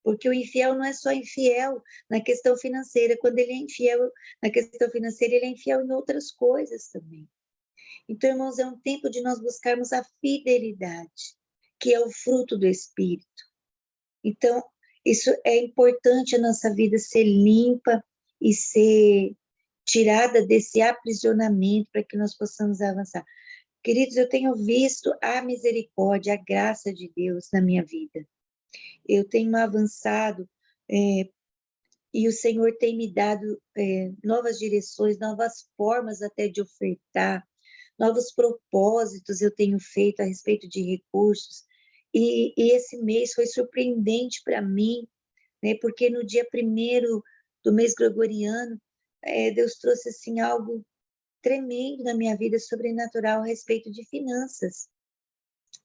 Porque o infiel não é só infiel na questão financeira, quando ele é infiel na questão financeira, ele é infiel em outras coisas também. Então, irmãos, é um tempo de nós buscarmos a fidelidade, que é o fruto do Espírito. Então, isso é importante a nossa vida ser limpa e ser tirada desse aprisionamento para que nós possamos avançar. Queridos, eu tenho visto a misericórdia, a graça de Deus na minha vida. Eu tenho avançado e o Senhor tem me dado novas direções, novas formas até de ofertar, novos propósitos eu tenho feito a respeito de recursos. E esse mês foi surpreendente para mim, né? Porque no dia 1º do mês gregoriano, Deus trouxe assim algo tremendo na minha vida, sobrenatural, a respeito de finanças,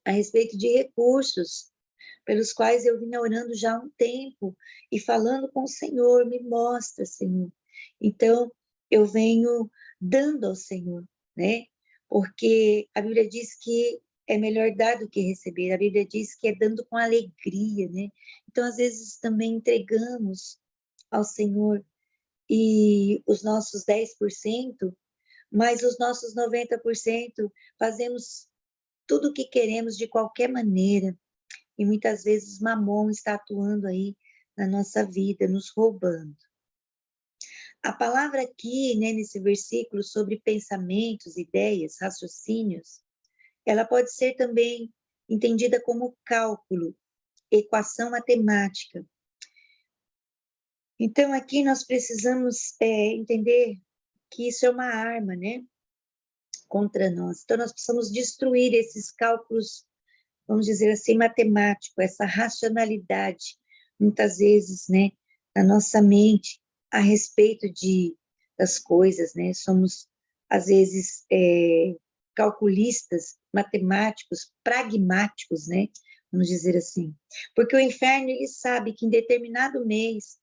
a respeito de recursos, pelos quais eu vinha orando já há um tempo e falando com o Senhor, me mostra, Senhor. Então, eu venho dando ao Senhor, né? Porque a Bíblia diz que é melhor dar do que receber, a Bíblia diz que é dando com alegria, né? Então, às vezes, também entregamos ao Senhor e os nossos 10%, mas os nossos 90% fazemos tudo o que queremos de qualquer maneira, e muitas vezes Mamon está atuando aí na nossa vida, nos roubando. A palavra aqui, né, nesse versículo, sobre pensamentos, ideias, raciocínios, ela pode ser também entendida como cálculo, equação matemática. Então, aqui nós precisamos entender que isso é uma arma, né, contra nós. Então, nós precisamos destruir esses cálculos, vamos dizer assim, matemático, essa racionalidade, muitas vezes, né, na nossa mente, a respeito das coisas, né, somos, às vezes, calculistas, matemáticos, pragmáticos, né, vamos dizer assim, porque o inferno, ele sabe que em determinado mês,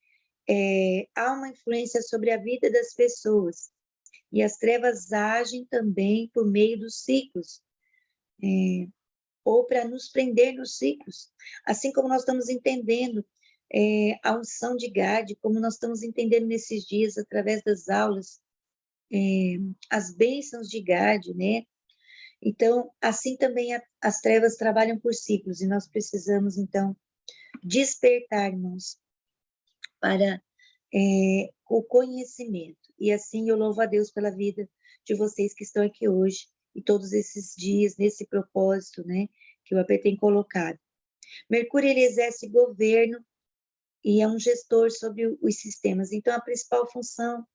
há uma influência sobre a vida das pessoas, e as trevas agem também por meio dos ciclos, ou para nos prender nos ciclos, assim como nós estamos entendendo a unção de Gade, como nós estamos entendendo nesses dias, através das aulas, as bênçãos de Gade, né? Então, assim também as trevas trabalham por ciclos, e nós precisamos, então, despertar, irmãos, para o conhecimento. E assim eu louvo a Deus pela vida de vocês que estão aqui hoje e todos esses dias nesse propósito, né, que o AP tem colocado. Mercúrio, ele exerce governo e é um gestor sobre os sistemas. Então, a principal função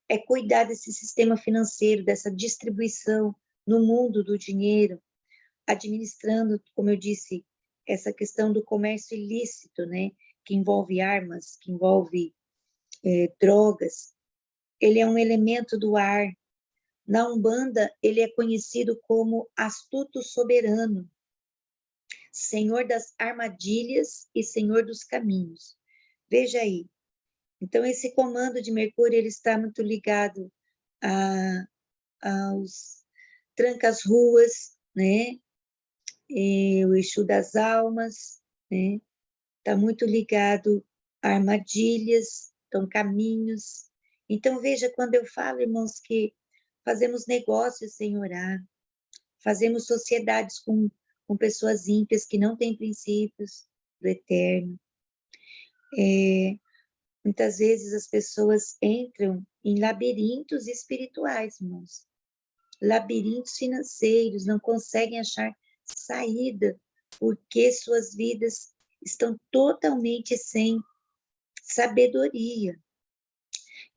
é cuidar desse sistema financeiro, dessa distribuição no mundo do dinheiro, administrando, como eu disse, essa questão do comércio ilícito, né, que envolve armas, que envolve drogas. Ele é um elemento do ar. Na Umbanda, ele é conhecido como astuto soberano, senhor das armadilhas e senhor dos caminhos. Veja aí. Então, esse comando de Mercúrio, ele está muito ligado aos trancas-ruas, né? O Exu das almas, né? Está muito ligado a armadilhas, então caminhos. Então, veja, quando eu falo, irmãos, que fazemos negócios sem orar, fazemos sociedades com pessoas ímpias que não têm princípios do eterno. Muitas vezes as pessoas entram em labirintos espirituais, irmãos. Labirintos financeiros, não conseguem achar saída, porque suas vidas estão totalmente sem sabedoria.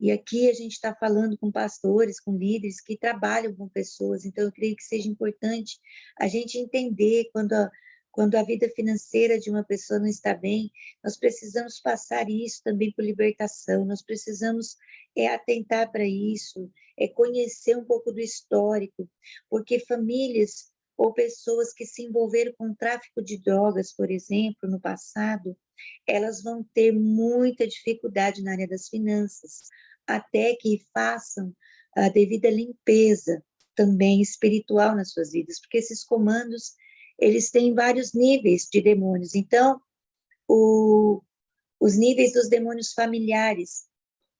E aqui a gente está falando com pastores, com líderes que trabalham com pessoas, então eu creio que seja importante a gente entender quando a vida financeira de uma pessoa não está bem, nós precisamos passar isso também por libertação, nós precisamos atentar para isso, conhecer um pouco do histórico, porque famílias ou pessoas que se envolveram com tráfico de drogas, por exemplo, no passado, elas vão ter muita dificuldade na área das finanças, até que façam a devida limpeza também espiritual nas suas vidas, porque esses comandos, eles têm vários níveis de demônios. Então, os níveis dos demônios familiares,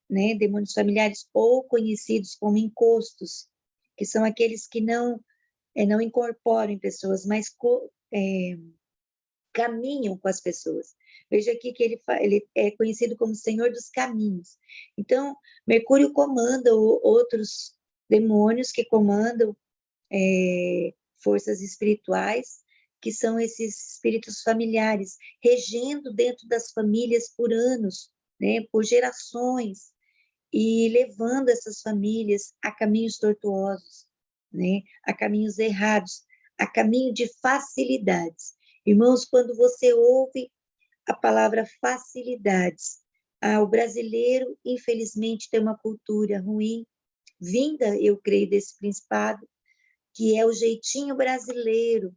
né? Demônios familiares ou conhecidos como encostos, que são aqueles que não incorporam em pessoas, mas caminham com as pessoas. Veja aqui que ele é conhecido como Senhor dos Caminhos. Então, Mercúrio comanda outros demônios que comandam forças espirituais, que são esses espíritos familiares, regendo dentro das famílias por anos, né, por gerações, e levando essas famílias a caminhos tortuosos, né, a caminhos errados, a caminho de facilidades. Irmãos, quando você ouve a palavra facilidades, o brasileiro, infelizmente, tem uma cultura ruim, vinda, eu creio, desse principado, que é o jeitinho brasileiro,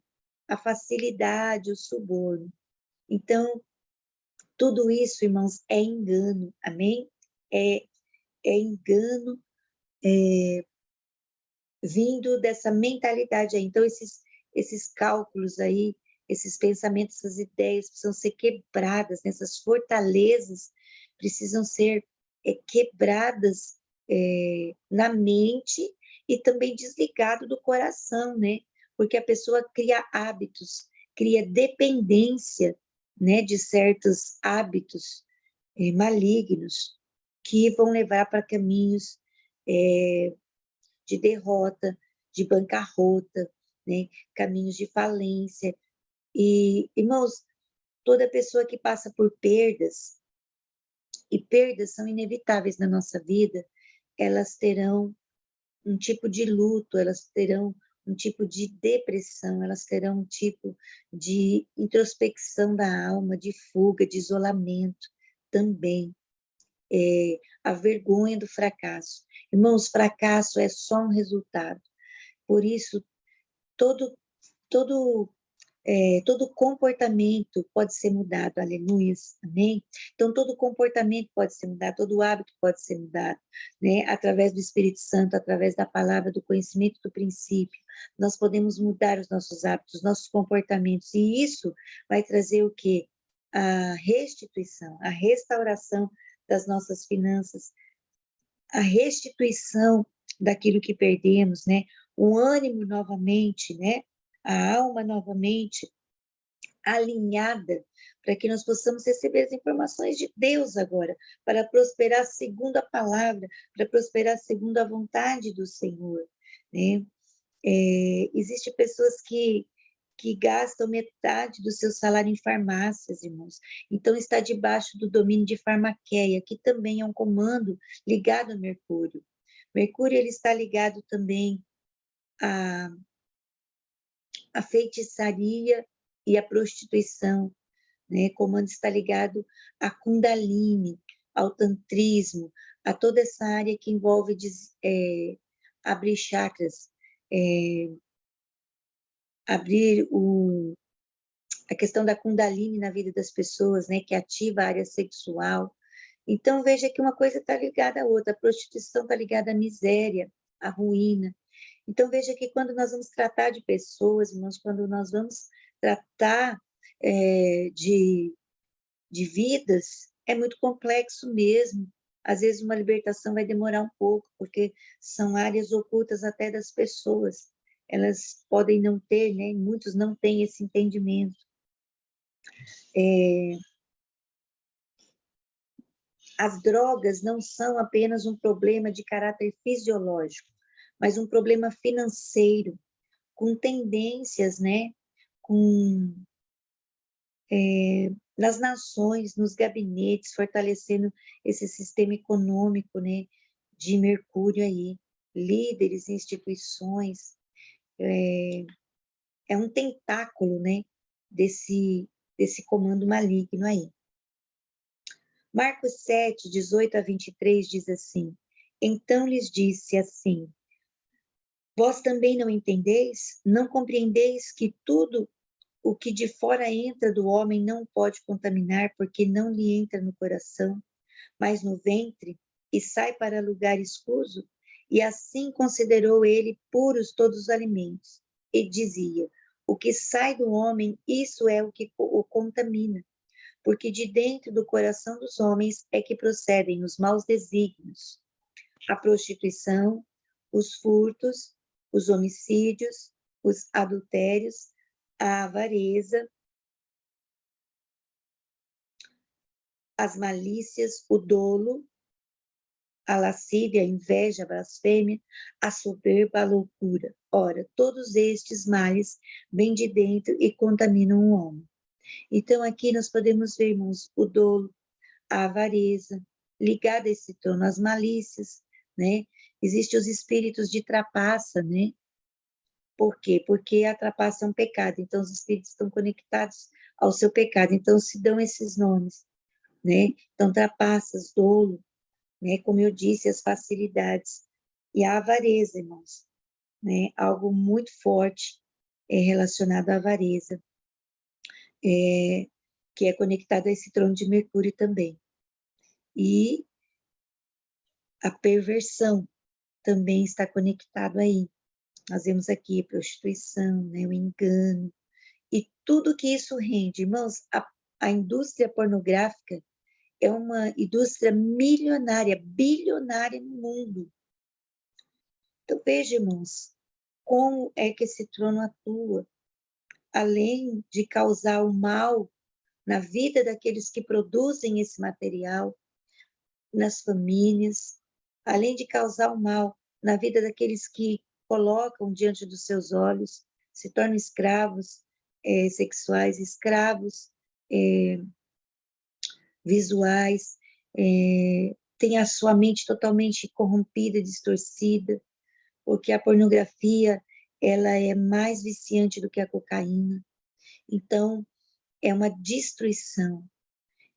a facilidade, o suborno. Então, tudo isso, irmãos, é engano, amém? É engano vindo dessa mentalidade aí. Então, esses cálculos aí, esses pensamentos, essas ideias precisam ser quebradas, né? Essas fortalezas precisam ser quebradas na mente e também desligado do coração, né? Porque a pessoa cria hábitos, cria dependência, né, de certos hábitos malignos que vão levar para caminhos de derrota, de bancarrota, né? Caminhos de falência. E, irmãos, toda pessoa que passa por perdas, e perdas são inevitáveis na nossa vida, elas terão um tipo de luto, elas terão um tipo de depressão, elas terão um tipo de introspecção da alma, de fuga, de isolamento também. A vergonha do fracasso. Irmãos, fracasso é só um resultado. Por isso, todo, todo, todo comportamento pode ser mudado, aleluia, amém? Então, todo comportamento pode ser mudado, todo hábito pode ser mudado, né? Através do Espírito Santo, através da palavra, do conhecimento do princípio, nós podemos mudar os nossos hábitos, nossos comportamentos, e isso vai trazer o quê? A restituição, a restauração das nossas finanças, a restituição daquilo que perdemos, né? O ânimo novamente, né? A alma novamente alinhada, para que nós possamos receber as informações de Deus agora, para prosperar segundo a palavra, para prosperar segundo a vontade do Senhor. né? Existem pessoas que gastam metade do seu salário em farmácias, irmãos. Então, está debaixo do domínio de Farmaqueia, que também é um comando ligado a Mercúrio. Mercúrio, ele está ligado também à feitiçaria e à prostituição, né? Comando está ligado à Kundalini, ao tantrismo, a toda essa área que envolve abrir chakras, abrir a questão da Kundalini na vida das pessoas, né, que ativa a área sexual. Então, veja que uma coisa está ligada à outra, a prostituição está ligada à miséria, à ruína. Então, veja que quando nós vamos tratar de pessoas, irmãos, quando nós vamos tratar de vidas, é muito complexo mesmo. Às vezes, uma libertação vai demorar um pouco, porque são áreas ocultas até das pessoas. Elas podem não ter, né? Muitos não têm esse entendimento. As drogas não são apenas um problema de caráter fisiológico, mas um problema financeiro, com tendências, né? Nas nações, nos gabinetes, fortalecendo esse sistema econômico, né? De Mercúrio aí, líderes, instituições, é um tentáculo, né? Desse comando maligno aí. Marcos 7, 18 a 23 diz assim: Então lhes disse assim: Vós também não entendeis? Não compreendeis que tudo o que de fora entra do homem não pode contaminar, porque não lhe entra no coração, mas no ventre, e sai para lugar escuso? E assim considerou ele puros todos os alimentos. E dizia: O que sai do homem, isso é o que o contamina. Porque de dentro do coração dos homens é que procedem os maus desígnios, a prostituição, os furtos, os homicídios, os adultérios, a avareza, as malícias, o dolo, a lascívia, a inveja, a blasfêmia, a soberba, a loucura. Ora, todos estes males vêm de dentro e contaminam o homem. Então, aqui nós podemos ver, irmãos, o dolo, a avareza, ligada a esse trono, as malícias, né? Existem os espíritos de trapaça, né? Por quê? Porque a trapaça é um pecado, então os espíritos estão conectados ao seu pecado, então se dão esses nomes, né? Então, trapaças, dolo, né? Como eu disse, as facilidades. E a avareza, irmãos, né? Algo muito forte relacionado à avareza, que é conectado a esse trono de Mercúrio também. E a perversão também está conectado aí. Nós vemos aqui a prostituição, né, o engano, e tudo que isso rende. Irmãos, a indústria pornográfica é uma indústria milionária, bilionária no mundo. Então, veja, irmãos, como é que esse trono atua, além de causar o mal na vida daqueles que produzem esse material, nas famílias, além de causar o mal na vida daqueles que colocam diante dos seus olhos, se tornam escravos sexuais, escravos visuais, tem a sua mente totalmente corrompida, distorcida, porque a pornografia ela é mais viciante do que a cocaína. Então, é uma destruição.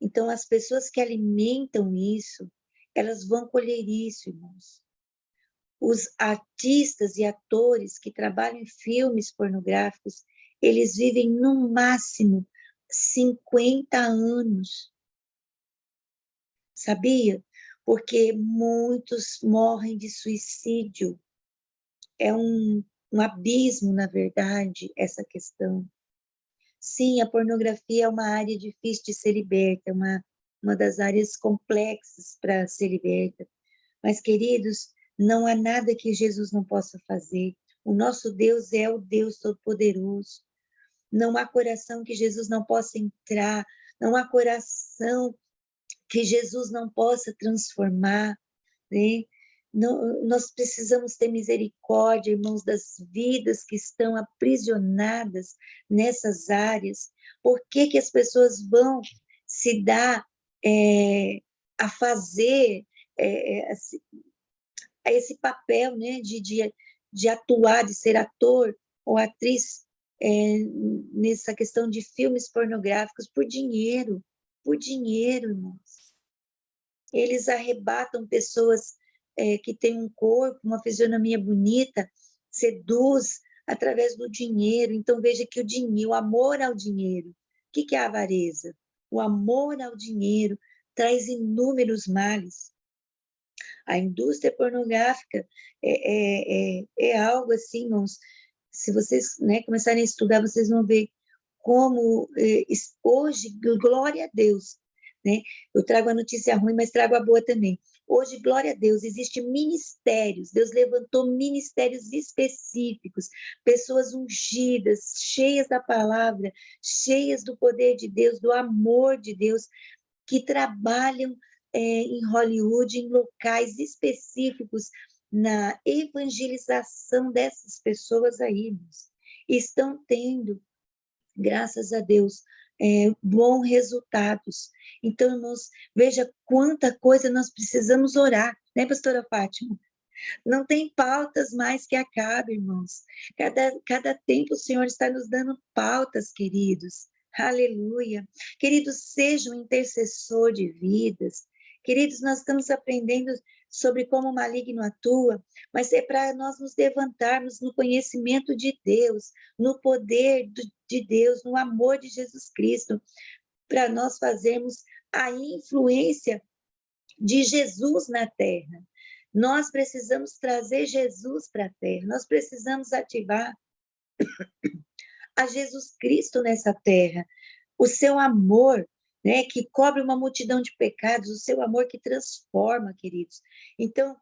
Então, as pessoas que alimentam isso, elas vão colher isso, irmãos. Os artistas e atores que trabalham em filmes pornográficos, eles vivem no máximo 50 anos. Sabia? Porque muitos morrem de suicídio. É um abismo, na verdade, essa questão. Sim, a pornografia é uma área difícil de ser liberta, uma das áreas complexas para ser liberta. Mas, queridos, não há nada que Jesus não possa fazer. O nosso Deus é o Deus Todo-Poderoso. Não há coração que Jesus não possa entrar, não há coração que Jesus não possa transformar, né? Nós precisamos ter misericórdia, irmãos, das vidas que estão aprisionadas nessas áreas. Por que que as pessoas vão se dar a fazer a esse papel, né, de atuar, de ser ator ou atriz nessa questão de filmes pornográficos por dinheiro, irmãos. Eles arrebatam pessoas que têm um corpo, uma fisionomia bonita, seduz através do dinheiro. Então, veja que o amor ao dinheiro, o que é a avareza? O amor ao dinheiro traz inúmeros males. A indústria pornográfica é algo assim, irmãos, se vocês, né, começarem a estudar, vocês vão ver como hoje, glória a Deus, né? Eu trago a notícia ruim, mas trago a boa também. Hoje, glória a Deus, existem ministérios, Deus levantou ministérios específicos, pessoas ungidas, cheias da palavra, cheias do poder de Deus, do amor de Deus, que trabalham em Hollywood, em locais específicos, na evangelização dessas pessoas aí, irmãos. Estão tendo, graças a Deus, bons resultados. Então, irmãos, veja quanta coisa nós precisamos orar, né, pastora Fátima? Não tem pautas mais que acabem, irmãos. Cada tempo o Senhor está nos dando pautas, queridos. Aleluia. Queridos, seja um intercessor de vidas. Queridos, nós estamos aprendendo sobre como o maligno atua, mas é para nós nos levantarmos no conhecimento de Deus, no poder de Deus, no amor de Jesus Cristo, para nós fazermos a influência de Jesus na terra. Nós precisamos trazer Jesus para a terra, nós precisamos ativar a Jesus Cristo nessa terra, o seu amor, né, que cobre uma multidão de pecados, o seu amor que transforma, queridos. Então,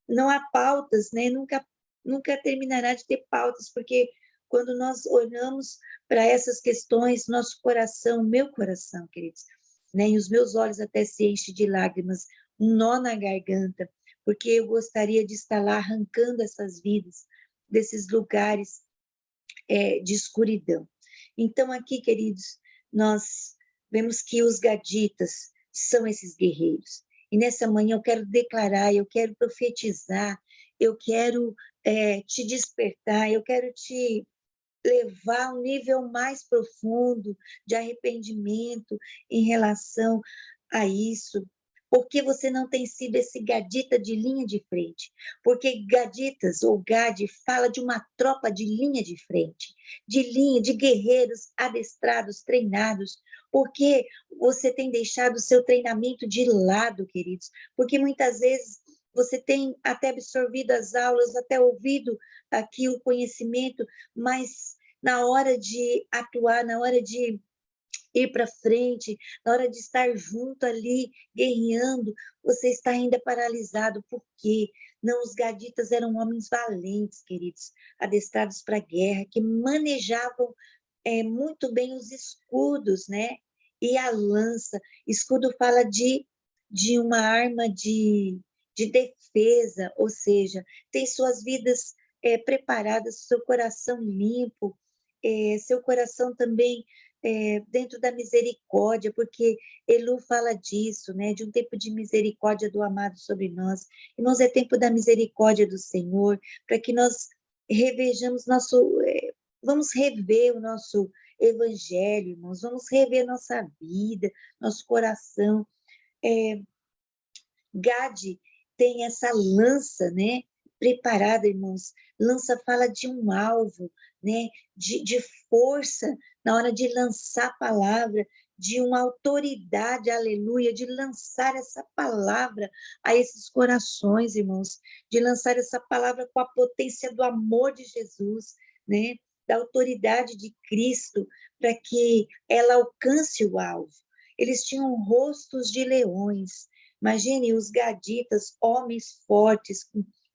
não há pautas, né, nunca terminará de ter pautas, porque quando nós olhamos para essas questões, nosso coração, meu coração, queridos, né, e os meus olhos até se enchem de lágrimas, um nó na garganta, porque eu gostaria de estar lá arrancando essas vidas desses lugares de escuridão. Então, aqui, queridos, nós vemos que os gaditas são esses guerreiros. E nessa manhã eu quero declarar, eu quero profetizar, eu quero te despertar, eu quero te levar a um nível mais profundo de arrependimento em relação a isso. Porque você não tem sido esse gadita de linha de frente? Porque gaditas ou gade fala de uma tropa de linha de frente, de guerreiros adestrados, treinados. Porque você tem deixado o seu treinamento de lado, queridos? Porque muitas vezes você tem até absorvido as aulas, até ouvido aqui o conhecimento, mas na hora de atuar, na hora de ir para frente, na hora de estar junto ali, guerreando, você está ainda paralisado. Por quê? Não, os gaditas eram homens valentes, queridos, adestrados para a guerra, que manejavam muito bem os escudos, né? E a lança. Escudo fala de uma arma de defesa, ou seja, tem suas vidas preparadas, seu coração limpo, seu coração também dentro da misericórdia, porque Elu fala disso, né, de um tempo de misericórdia do amado sobre nós. Irmãos, é tempo da misericórdia do Senhor, para que nós revejamos vamos rever o nosso evangelho, irmãos, vamos rever nossa vida, nosso coração. Gade tem essa lança, né, preparada, irmãos. Lança fala de um alvo, né, de força na hora de lançar a palavra, de uma autoridade, aleluia, de lançar essa palavra a esses corações, irmãos, de lançar essa palavra com a potência do amor de Jesus, né, da autoridade de Cristo, para que ela alcance o alvo. Eles tinham rostos de leões. Imagine os gaditas, homens fortes,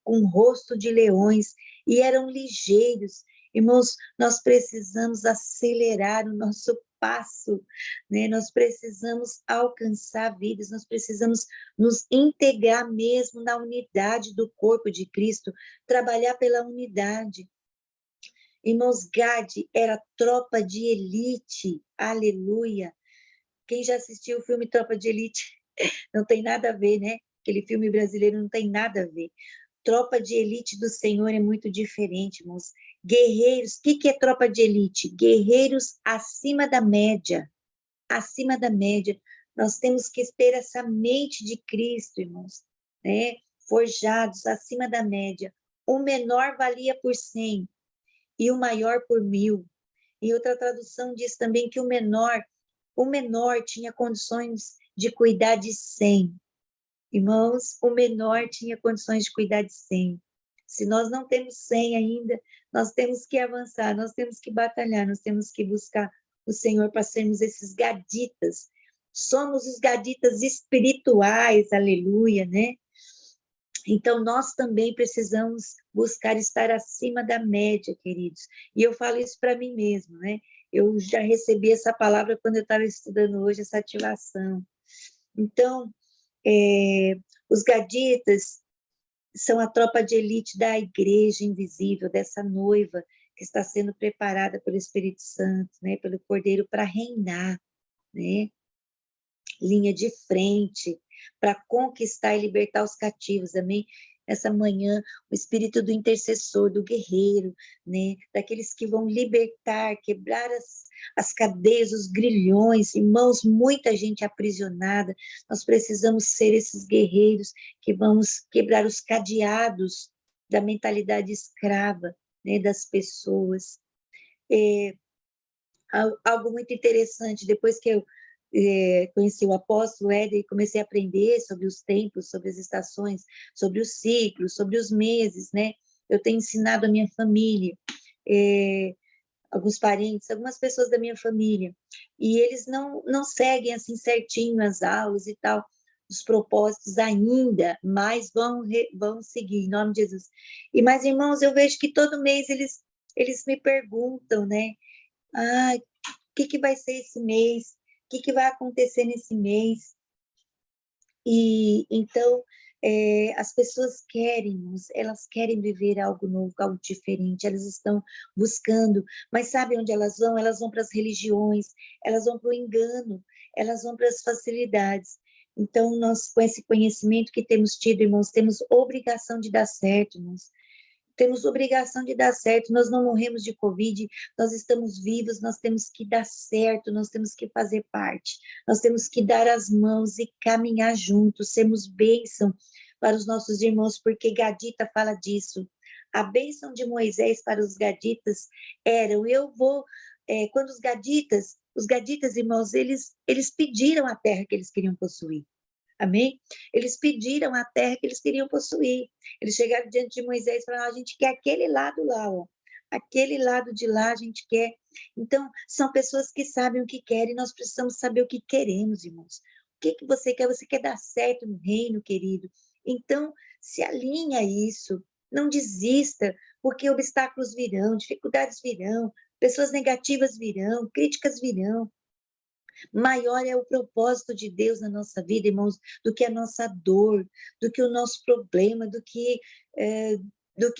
com rosto de leões, e eram ligeiros. Irmãos, nós precisamos acelerar o nosso passo, né? Nós precisamos alcançar vidas, nós precisamos nos integrar mesmo na unidade do corpo de Cristo, trabalhar pela unidade. Irmãos, Gade era tropa de elite, aleluia. Quem já assistiu o filme Tropa de Elite, não tem nada a ver, né? Aquele filme brasileiro não tem nada a ver. Tropa de elite do Senhor é muito diferente, irmãos. Guerreiros, o que é tropa de elite? Guerreiros acima da média, acima da média. Nós temos que ter essa mente de Cristo, irmãos, né? Forjados acima da média. O menor valia por 100 e o maior por 1000. E outra tradução diz também que o menor tinha condições de cuidar de 100. Irmãos, o menor tinha condições de cuidar de 100. Se nós não temos 100 ainda, nós temos que avançar, nós temos que batalhar, nós temos que buscar o Senhor para sermos esses gaditas. Somos os gaditas espirituais, aleluia, né? Então, nós também precisamos buscar estar acima da média, queridos. E eu falo isso para mim mesmo, né? Eu já recebi essa palavra quando eu estava estudando hoje, essa ativação. Então, os gaditas são a tropa de elite da igreja invisível, dessa noiva que está sendo preparada pelo Espírito Santo, né? Pelo Cordeiro para reinar, né? Linha de frente, para conquistar e libertar os cativos, amém? Essa manhã, o espírito do intercessor, do guerreiro, né? Daqueles que vão libertar, quebrar as cadeias, os grilhões, irmãos, muita gente aprisionada, nós precisamos ser esses guerreiros que vamos quebrar os cadeados da mentalidade escrava, né? Das pessoas. Algo muito interessante, depois que eu conheci o apóstolo Éder e comecei a aprender sobre os tempos, sobre as estações, sobre os ciclos, sobre os meses, né? Eu tenho ensinado a minha família, alguns parentes, algumas pessoas da minha família, e eles não seguem assim certinho as aulas e tal, os propósitos ainda, mas vão seguir, em nome de Jesus. E, mas, irmãos, eu vejo que todo mês eles me perguntam, né? Ah, o que vai ser esse mês? O que vai acontecer nesse mês? E então as pessoas querem, elas querem viver algo novo, algo diferente, elas estão buscando, mas sabe onde elas vão? Elas vão para as religiões, elas vão para o engano, elas vão para as facilidades. Então, nós, com esse conhecimento que temos tido, irmãos, temos obrigação de dar certo, irmãos. Temos obrigação de dar certo, nós não morremos de Covid, nós estamos vivos, nós temos que dar certo, nós temos que fazer parte, nós temos que dar as mãos e caminhar juntos, sermos bênção para os nossos irmãos, porque Gadita fala disso. A bênção de Moisés para os gaditas eram, quando os gaditas, irmãos, eles pediram a terra que eles queriam possuir. Amém? Eles pediram a terra que eles queriam possuir. Eles chegaram diante de Moisés e falaram: a gente quer aquele lado lá, ó. Aquele lado de lá a gente quer. Então, são pessoas que sabem o que querem, nós precisamos saber o que queremos, irmãos. O que você quer? Você quer dar certo no reino, querido? Então, se alinha a isso. Não desista, porque obstáculos virão, dificuldades virão, pessoas negativas virão, críticas virão. Maior é o propósito de Deus na nossa vida, irmãos, do que a nossa dor, do que o nosso problema, do que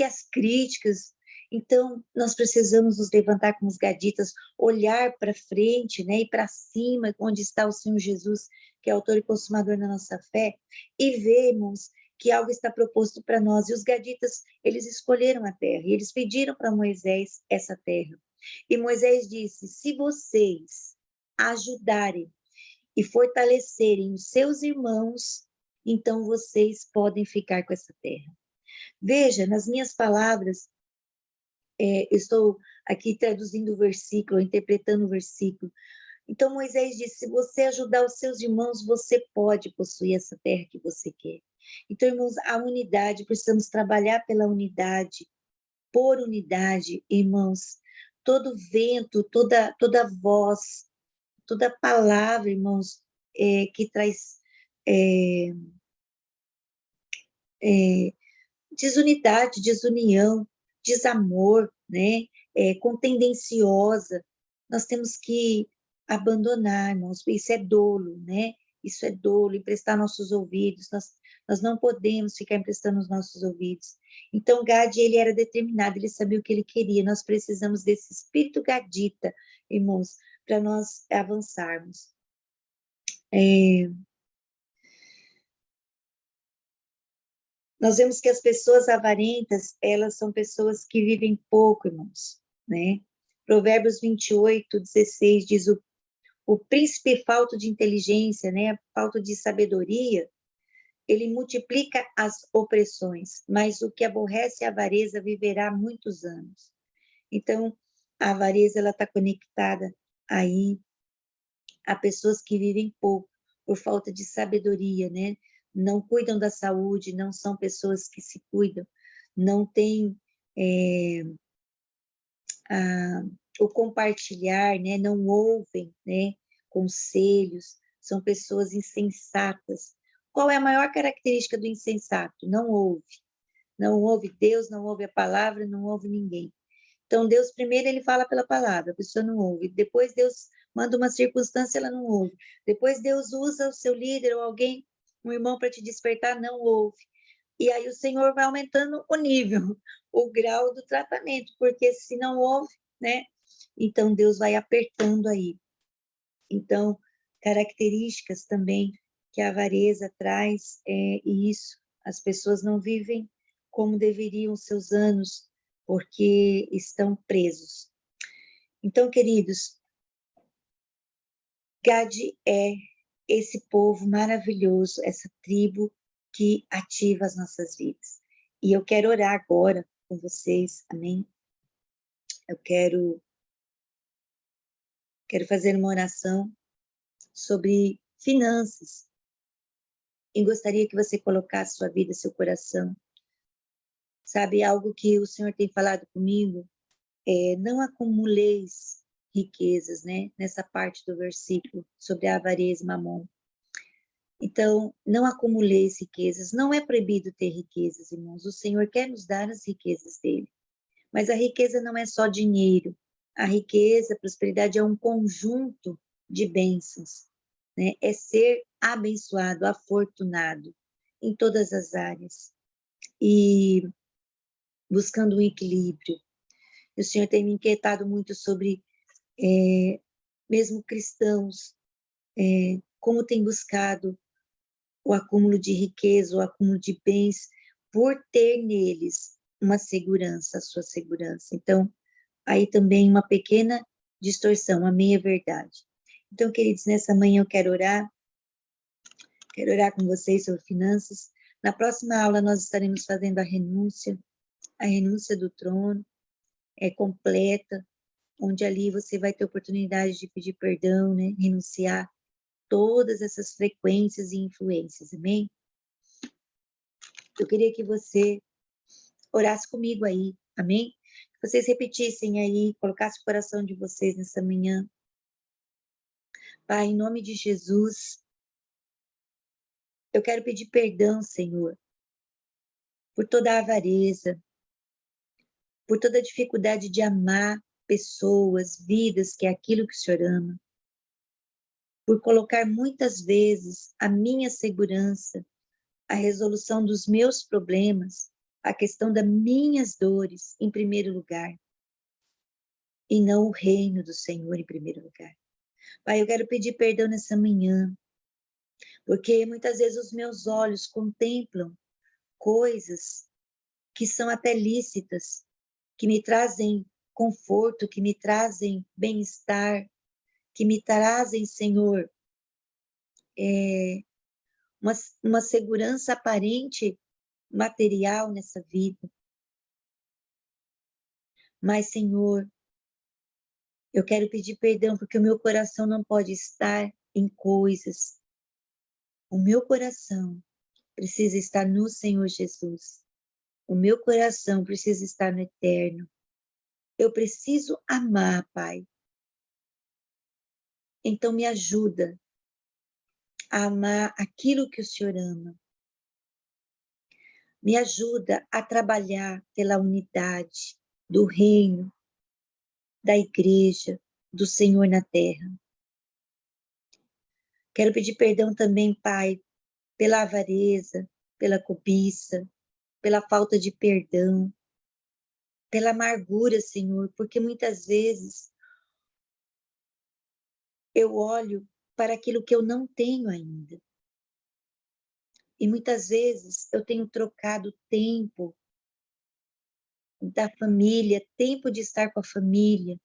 as críticas. Então, nós precisamos nos levantar como os gaditas, olhar para frente, né, e para cima, onde está o Senhor Jesus, que é autor e consumador da nossa fé, e vermos que algo está proposto para nós. E os gaditas, eles escolheram a terra, e eles pediram para Moisés essa terra. E Moisés disse: se vocês ajudarem e fortalecerem os seus irmãos, então vocês podem ficar com essa terra. Veja, nas minhas palavras, estou aqui traduzindo o versículo, interpretando o versículo. Então Moisés disse: se você ajudar os seus irmãos, você pode possuir essa terra que você quer. Então, irmãos, a unidade, precisamos trabalhar pela unidade, por unidade, irmãos. Todo vento, toda voz, toda palavra, irmãos, que traz desunidade, desunião, desamor, né? Contendenciosa. Nós temos que abandonar, irmãos. Isso é dolo, né? Isso é dolo, emprestar nossos ouvidos. Nós não podemos ficar emprestando os nossos ouvidos. Então, Gad, ele era determinado, ele sabia o que ele queria. Nós precisamos desse espírito gadita, irmãos, para nós avançarmos. Nós vemos que as pessoas avarentas, elas são pessoas que vivem pouco, irmãos, né? Provérbios 28:16 diz: o príncipe falto de inteligência, né? Falta de sabedoria, ele multiplica as opressões, mas o que aborrece a avareza viverá muitos anos. Então, a avareza, ela está conectada aí a pessoas que vivem pouco, por falta de sabedoria, né? Não cuidam da saúde, não são pessoas que se cuidam, não têm o compartilhar, né? Não ouvem, né? Conselhos, são pessoas insensatas. Qual é a maior característica do insensato? Não ouve. Não ouve Deus, não ouve a palavra, não ouve ninguém. Então, Deus primeiro, ele fala pela palavra, a pessoa não ouve. Depois, Deus manda uma circunstância, ela não ouve. Depois, Deus usa o seu líder ou alguém, um irmão para te despertar, não ouve. E aí o Senhor vai aumentando o nível, o grau do tratamento, porque se não ouve, né? Então, Deus vai apertando aí. Então, características também que a avareza traz é isso. As pessoas não vivem como deveriam seus anos, porque estão presos. Então, queridos, Gad é esse povo maravilhoso, essa tribo que ativa as nossas vidas. E eu quero orar agora com vocês, amém? Eu quero fazer uma oração sobre finanças. E gostaria que você colocasse sua vida, seu coração. Sabe, algo que o Senhor tem falado comigo? Não acumuleis riquezas, né? Nessa parte do versículo, sobre a avareza e mamon. Então, não acumuleis riquezas. Não é proibido ter riquezas, irmãos. O Senhor quer nos dar as riquezas dele. Mas a riqueza não é só dinheiro. A riqueza, a prosperidade é um conjunto de bênçãos, né? É ser abençoado, afortunado em todas as áreas. E buscando um equilíbrio. O Senhor tem me inquietado muito sobre, mesmo cristãos, como tem buscado o acúmulo de riqueza, o acúmulo de bens, por ter neles uma segurança, a sua segurança. Então, aí também uma pequena distorção, a meia-verdade. Então, queridos, nessa manhã eu quero orar com vocês sobre finanças. Na próxima aula nós estaremos fazendo a renúncia do trono, completa, onde ali você vai ter oportunidade de pedir perdão, né? Renunciar todas essas frequências e influências, amém? Eu queria que você orasse comigo aí, amém? Que vocês repetissem aí, colocassem o coração de vocês nessa manhã. Pai, em nome de Jesus, eu quero pedir perdão, Senhor, por toda a avareza, por toda a dificuldade de amar pessoas, vidas, que é aquilo que o Senhor ama, por colocar muitas vezes a minha segurança, a resolução dos meus problemas, a questão das minhas dores em primeiro lugar, e não o reino do Senhor em primeiro lugar. Pai, eu quero pedir perdão nessa manhã, porque muitas vezes os meus olhos contemplam coisas que são até lícitas, que me trazem conforto, que me trazem bem-estar, que me trazem, Senhor, uma segurança aparente material nessa vida. Mas, Senhor, eu quero pedir perdão porque o meu coração não pode estar em coisas. O meu coração precisa estar no Senhor Jesus. O meu coração precisa estar no eterno. Eu preciso amar, Pai. Então me ajuda a amar aquilo que o Senhor ama. Me ajuda a trabalhar pela unidade do reino, da igreja, do Senhor na terra. Quero pedir perdão também, Pai, pela avareza, pela cobiça, pela falta de perdão, pela amargura, Senhor, porque muitas vezes eu olho para aquilo que eu não tenho ainda. E muitas vezes eu tenho trocado tempo da família, tempo de estar com a família,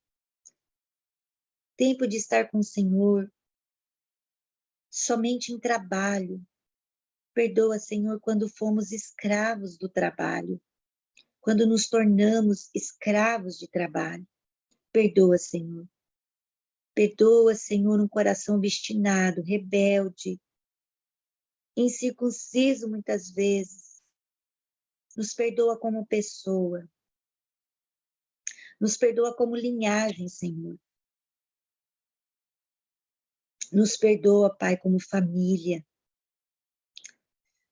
tempo de estar com o Senhor, somente em trabalho. Perdoa, Senhor, quando fomos escravos do trabalho, quando nos tornamos escravos de trabalho. Perdoa, Senhor. Perdoa, Senhor, um coração obstinado, rebelde, incircunciso muitas vezes. Nos perdoa como pessoa. Nos perdoa como linhagem, Senhor. Nos perdoa, Pai, como família.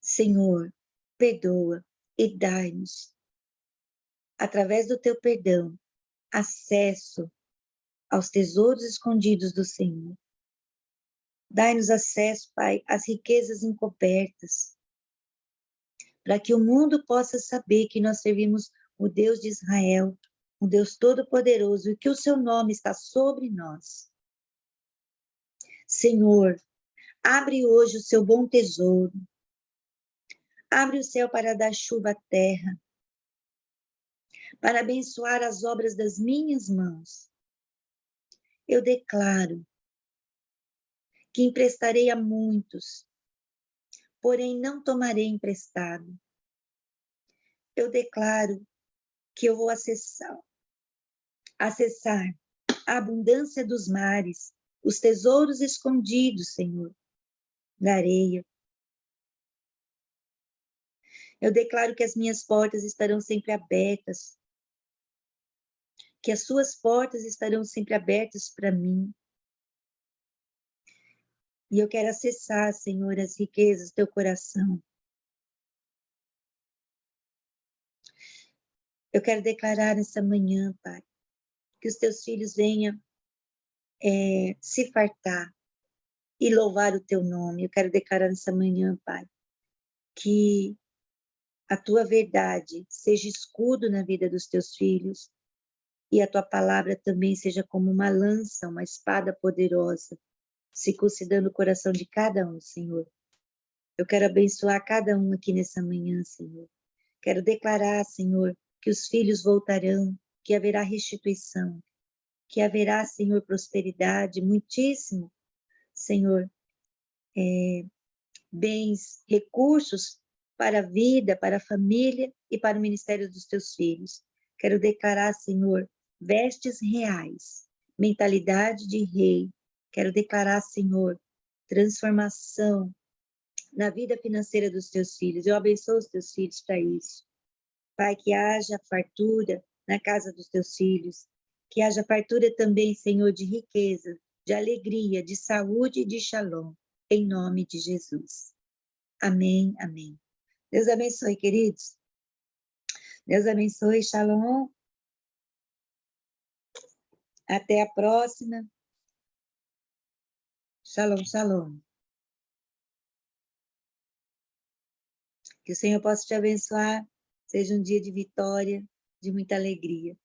Senhor, perdoa e dai-nos, através do teu perdão, acesso aos tesouros escondidos do Senhor. Dai-nos acesso, Pai, às riquezas encobertas, para que o mundo possa saber que nós servimos o Deus de Israel, o Deus Todo-Poderoso, e que o seu nome está sobre nós. Senhor, abre hoje o seu bom tesouro, abre o céu para dar chuva à terra, para abençoar as obras das minhas mãos. Eu declaro que emprestarei a muitos, porém não tomarei emprestado. Eu declaro que eu vou acessar a abundância dos mares, os tesouros escondidos, Senhor, na areia. Eu declaro que as minhas portas estarão sempre abertas, que as suas portas estarão sempre abertas para mim. E eu quero acessar, Senhor, as riquezas do teu coração. Eu quero declarar nessa manhã, Pai, que os teus filhos venham se fartar e louvar o teu nome. Eu quero declarar nessa manhã, Pai, que a tua verdade seja escudo na vida dos teus filhos e a tua palavra também seja como uma lança, uma espada poderosa, circuncidando o coração de cada um, Senhor. Eu quero abençoar cada um aqui nessa manhã, Senhor. Quero declarar, Senhor, que os filhos voltarão, que haverá restituição, que haverá, Senhor, prosperidade, muitíssimo, Senhor, bens, recursos para a vida, para a família e para o ministério dos teus filhos. Quero declarar, Senhor, vestes reais, mentalidade de rei. Quero declarar, Senhor, transformação na vida financeira dos teus filhos. Eu abençoo os teus filhos para isso. Pai, que haja fartura na casa dos teus filhos, que haja fartura também, Senhor, de riqueza, de alegria, de saúde e de shalom, em nome de Jesus. Amém, amém. Deus abençoe, queridos. Deus abençoe, shalom. Até a próxima. Shalom, shalom. Que o Senhor possa te abençoar. Seja um dia de vitória, de muita alegria.